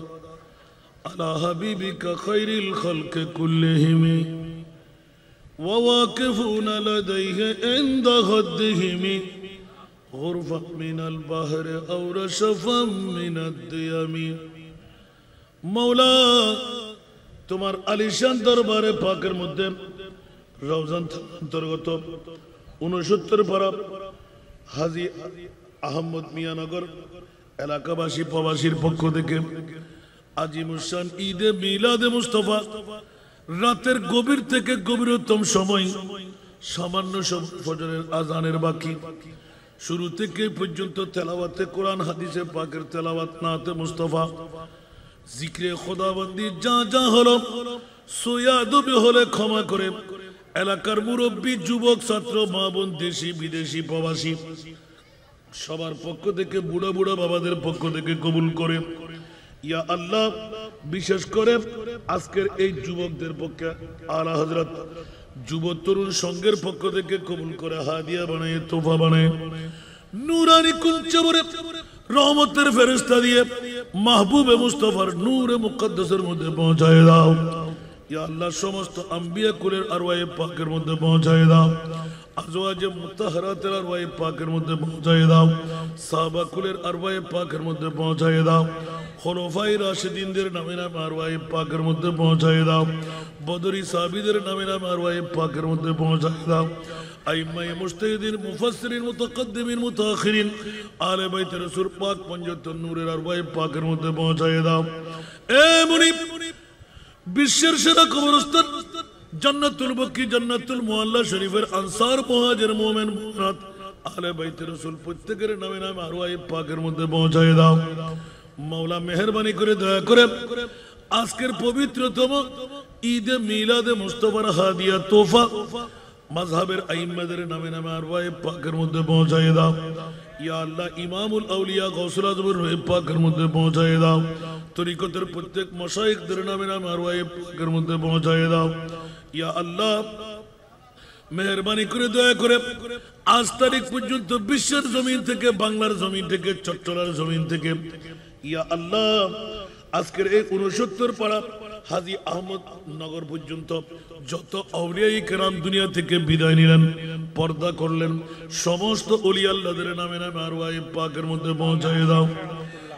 আলা হাবিবিকা খায়রিল খালকি কুল্লিহিম ওয়া ওয়াকিফুনা লাদাইহি ইনদা হাদ্দিহিম غرفة من البحر أو رشفا من الديم। مولا তোমার আলিশান দরবারে পাকের মধ্যে রওজান অন্তর্গত 69 পারা হাজী আহমদ মিয়ানগর এলাকাবাসী প্রবাসীর পক্ষ থেকে আজিমুশান ঈদে মিলাদে মুস্তাফা রাতের গভীর থেকে গভীরতম সময় সামান্য ফজরের আজানের বাকি শুরু থেকে পর্যন্ত তেলাওয়াতে কোরআন হাদিসে পাকের তেলাওয়াত নাতে মুস্তাফা জিক্রে খোদাবন্দি যা যা হলো সুয়াদবি হলে ক্ষমা করে এলাকার মুরব্বী যুবক ছাত্র মা বোন দেশি বিদেশি প্রবাসী সবার পক্ষ থেকে বুড়া বুড়া বাবাদের পক্ষ থেকে কবুল করে। ইয়া আল্লাহ বিশেষ করে আজকের এই যুবকদের পক্ষে আলা হযরত যুব তরুণ সংঘের পক্ষ থেকে কবুল করে হাদিয়া বানায় তোফা বানায় নূরানি কুঞ্চবরে রহমতের ফেরেশতা দিয়ে মাহবুবে মুস্তাফার নূরে মুকদ্দাসের মধ্যে পৌঁছায় দাও। ইয়া আল্লাহ সমস্ত আম্বিয়া কুলের আরওয়ায়ে পাকের মধ্যে পৌঁছায় দাও আজওয়াজে মুতাহহারাতের আরওয়ায়ে পাকের মধ্যে পৌঁছায় দাও সাহাবা কুলের আরওয়ায়ে পাকের মধ্যে পৌঁছায় দাও খুলাফায়ে রাশিদিনদের নামে নামে আরওয়ায়ে পাকের মধ্যে পৌঁছায় দাও বদরি সাহাবীদের নামে নামে আরওয়ায়ে পাকের মধ্যে পৌঁছায় দাও আইম্মায়ে মুজতাহিদিন মুফাসসিরিন মুতাকাদ্দিমিন মুতাআখিরিন আলে বাইতে রাসূল পাক পঞ্জতন নূরের আরওয়ায়ে পাকের মধ্যে পৌঁছায় দাও এ মুনিব বিশ্বের সেরা কবরস্থান জান্নাতুল বাকি জান্নাতুল মুআল্লা শরীফের আনসার মুহাজির মুমিন মুমিনাত আলে বাইতে রাসূল প্রত্যেকের নামে নামে আরওয়ায়ে পাকের মধ্যে পৌঁছায় দাও মাওলা মেহেরবানি করে দয়া করে আজকের পবিত্রতম ঈদে মিলাদে মুস্তাফার হাদিয়া তোফা মাযহাবের আইম্মাদের নামে নামে আরওয়ায়ে পাকের মধ্যে পৌঁছায় দাও ইয়া আল্লাহ ইমামুল আউলিয়া গাউসুল আজমের রূহে পাকের মধ্যে পৌঁছায় দাও তরিকতের প্রত্যেক মাশায়েখদের নামে নামে আরওয়ায়ে পাকের মধ্যে পৌঁছায় দাও ইয়া আল্লাহ মেহেরবানি করে দয়া করে আজ তারিখ পর্যন্ত বিশ্বের জমিন থেকে বাংলার জমিন থেকে চট্টলার জমিন থেকে ইয়া আল্লাহ আজকের এই 69 পাড়া হাজী আহমদ নগর পর্যন্ত যত আউলিয়ায়ে কেরাম দুনিয়া থেকে বিদায় নিলেন পর্দা করলেন সমস্ত ওলি আল্লাহদের নামে নামে আরওয়ায়ে পাকের মধ্যে পৌঁছায় দাও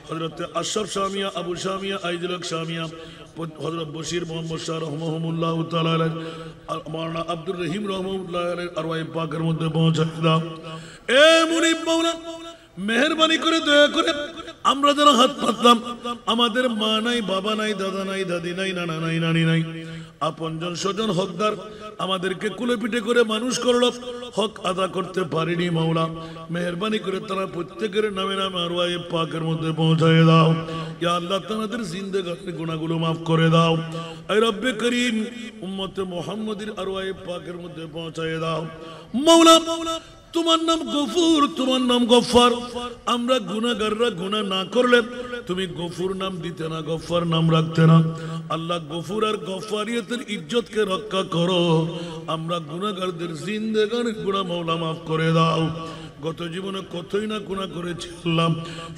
হযরত আশরাফ শামিয়া আবু শামিয়া আইজুল হক শামিয়া হযরত বশির মোহাম্মদ শাহ রাহমাহুল্লাহ তাআলা আলাইহি মাওলানা আব্দুর রহিম রাহমাহুল্লাহ আলাইহি আরওয়ায়ে পাকের মধ্যে পৌঁছায় দাও এ মুনিব মাওলা মেহেরবানি করে দয়া করে আমরা যারা হাত পাতলাম আমাদের মা নাই বাবা নাই দাদা নাই দাদি নাই নানা নাই নানি নাই আপনজন স্বজন হকদার আমাদেরকে কুলে পিঠে করে মানুষ করলো হক আদা করতে পারিনি মাওলা মেহেরবানি করে তারা প্রত্যেকের নামে নামে আরওয়ায়ে পাকের মধ্যে পৌঁছায় দাও ইয়া আল্লাহ তাদের জিন্দেগানির গুনাহগুলো maaf করে দাও আয় রব্বে করিম উম্মতে মুহাম্মাদির আরওয়ায়ে পাকের মধ্যে পৌঁছায় দাও মাওলা তোমার নাম গফুর তোমার নাম গফফার আমরা গুনাহগাররা গুনাহ না করলে তুমি গফুর নাম দিতে না গফফার নাম রাখতে না আল্লাহ গফুর আর গফফারিয়তের ইজ্জতকে রক্ষা করো আমরা গুনাহগারদের জিন্দেগানির গুনাহ মাওলা maaf করে দাও গত জীবনে কতই না গুনাহ করেছি আল্লাহ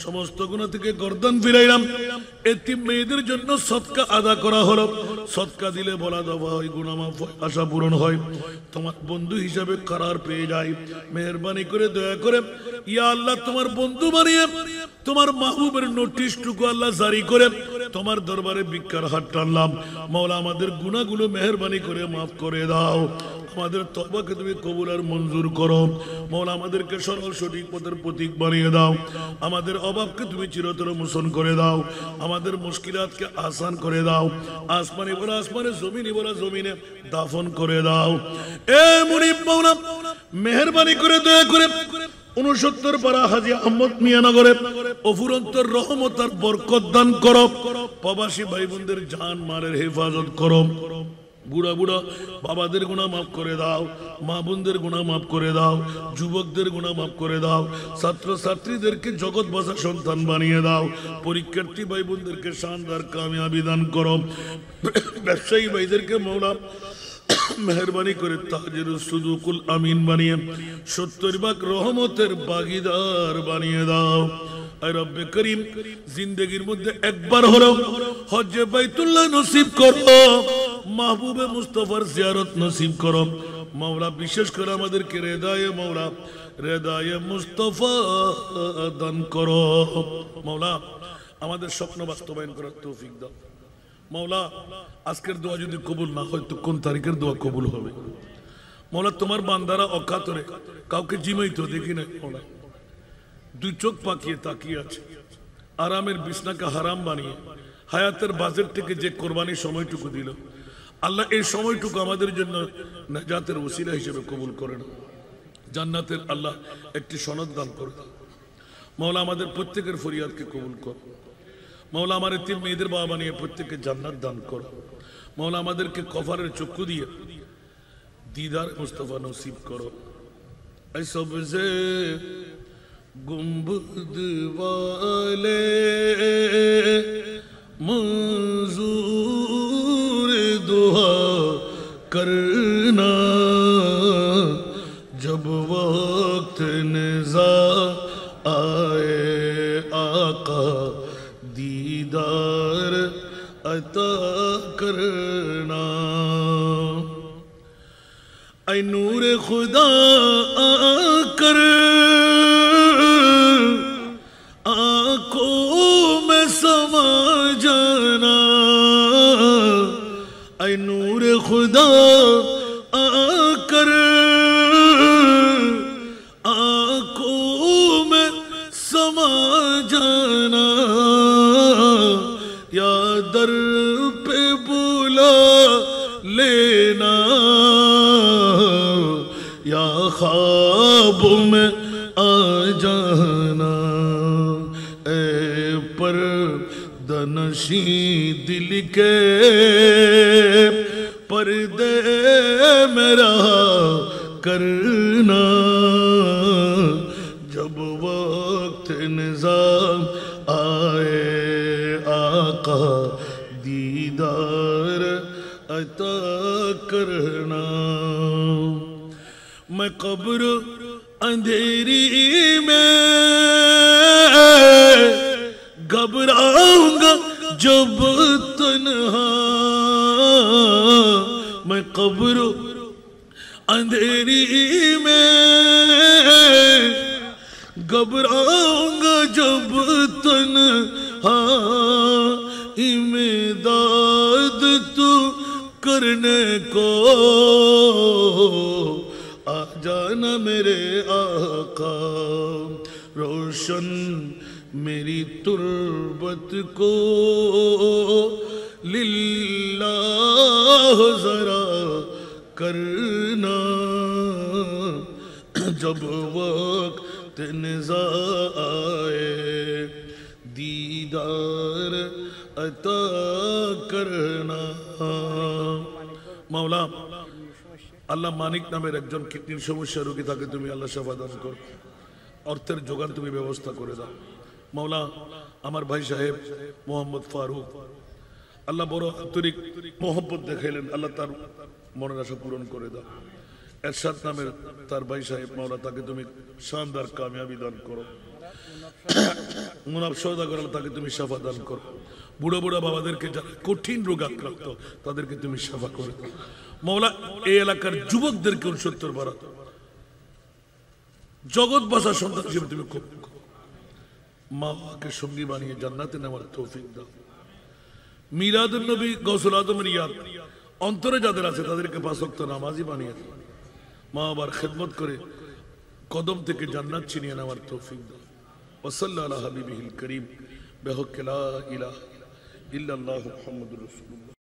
সমস্ত গুনাহ থেকে গর্দান ফিরাইলাম এতিম মেয়েদের জন্য সদকা আদা করা হলো সদকা দিলে বলা দফা হয় গুনাহ maaf হয় আশা পূরণ হয় তোমার বন্ধু হিসাবে করার পেয়ে যাই মেহেরবানি করে দয়া করে ইয়া আল্লাহ তোমার বন্ধু বানিয়ে তোমার মাহবুবের নোটিশটুকু আল্লাহ জারি করে তোমার দরবারে ভিক্ষার হাত টানলাম মাওলা আমাদের গুনাহগুলো মেহেরবানি করে maaf করে দাও আমাদের তওবাকে তুমি কবুল আর মঞ্জুর করো মাওলা আমাদেরকে সরল সঠিক পথের প্রতীক বানিয়ে দাও আমাদের অভাবকে তুমি চিরতরে মোচন করে দাও আমাদের মুশকিলাতকে আসান করে দাও আসমানে বলা আসমানে জমিনে বলা জমিনে দাফন করে দাও এ মুনিব মাওলা মেহেরবানি করে দয়া করে 69 পারা হাজী আহমদ মিয়ানগরে অফুরন্তর রহমত আর বরকত দান করো প্রবাসী ভাই বোনদের জান মালের হেফাজত করো বুড়া বুড়া বাবাদের গুনাহ maaf করে দাও মা বোনদের গুনাহ maaf করে দাও যুবকদের গুনাহ maaf করে দাও ছাত্র ছাত্রীদেরকে জগৎ বাঁচা সন্তান বানিয়ে দাও পরীক্ষার্থী ভাই বোনদেরকে শানদার কামিয়াবি দান করো ব্যবসায়ী ভাইদেরকে মাওলা মেহেরবানি করে তাজের সুদুকুল আমিন বানিয়ে 70 ভাগ রহমতের ভাগীদার বানিয়ে দাও আয় রব্বে করিম জিন্দেগির মধ্যে একবার হলো হজ্জে বাইতুল্লাহ নসিব করো মাহবুবে মুস্তাফার জিয়ারত নসিব করো মাওলা বিশেষ করে আমাদেরকে রেদায়ে মাওলা রেদায়ে মুস্তাফা দান করো মাওলা আমাদের স্বপ্ন বাস্তবায়ন করার তৌফিক দাও মাওলা আজকের দোয়া যদি কবুল না হয় তো কোন তারিখের দোয়া কবুল হবে মাওলা তোমার বান্দারা অকাতরে কাউকে জিমাইতো দেখি না মাওলা দুই চোখ পাকিয়ে তাকিয়ে আছে আরামের বিছনাকে হারাম বানিয়ে হায়াতের বাজেট থেকে যে কোরবানির সময়টুকু দিল আল্লাহ এই সময়টুকু আমাদের জন্য নাজাতের ওসিলা হিসেবে কবুল করেন জান্নাতের আল্লাহ একটি সনদ দান করে মাওলা আমাদের প্রত্যেকের ফরিয়াদকে কবুল কর মাওলা আমার এতিম মেয়েদের বাবা বানিয়ে প্রত্যেককে জান্নাত দান কর মাওলা আমাদেরকে কফারের চক্ষু দিয়ে দিদার মুস্তাফা নসিব করো এই সবসে गुंबद वाले मंजूर दुआ करना जब वक्त निज़ा आए आका दीदार अता करना اے نور خدا آ کر آنکھوں میں سما جانا، اے نور خدا آ کر آنکھوں میں سما جانا، یا در پہ بلا لینا، یا خواب میں آ جانا، اے پردہ نشیں دل کے پردے میں رہا کرنا، جب وقت نظام آئے آقا دیدار عطا کرنا۔ میں قبر اندھیری میں گھبراؤں گا جب تنہا، میں قبر اندھیری میں گھبراؤں گا جب تنہا، امداد تو کرنے کو آ جانا میرے آقا، روشن میری تربت کو للہ ذرا کرنا، جب وقت نزا آئے دیدار عطا کرنا۔ মাওলা আল্লাহ মানিক নামের একজন কিডনির সমস্যা রোগী, তাকে তুমি আল্লাহ সেবা দান করো, অর্থের যোগান তুমি ব্যবস্থা করে দাও। মাওলা আমার ভাই সাহেব মোহাম্মদ ফারুক, আল্লাহ বড় আন্তরিক মোহব্বত দেখাইলেন, আল্লাহ তার মনের আশা পূরণ করে দাও। এরশাদ নামের তার ভাই সাহেব, মাওলা তাকে তুমি শানদার কামিয়াবি দান করো। মুনাফ সওদাগর, তাকে তুমি সেবা দান করো। বুড়া বুড়া বাবাদেরকে যারা কঠিন রোগ আক্রান্ত তাদেরকে তুমি সেবা করে দাও। মাওলা এই এলাকার যুবকদেরকে 69 বার জগৎ বাসা সন্তান হিসেবে তুমি কবুল করো। মা বাবাকে সঙ্গী বানিয়ে জান্নাতে নেওয়ার তৌফিক দাও। মিলাদুন নবী গৌসুল আজমের ইয়াদ অন্তরে যাদের আছে তাদেরকে 5 ওয়াক্ত নামাজি বানিয়ে দাও। মা বাবার খেদমত করে কদম থেকে জান্নাত ছিনিয়ে নেওয়ার তৌফিক দাও। ওয়াসাল্লাল্লাহু আলা হাবিবিহিল করিম বিহক লা ইলাহা ইল্লাল্লাহু মুহাম্মাদুর রাসূলুল্লাহ।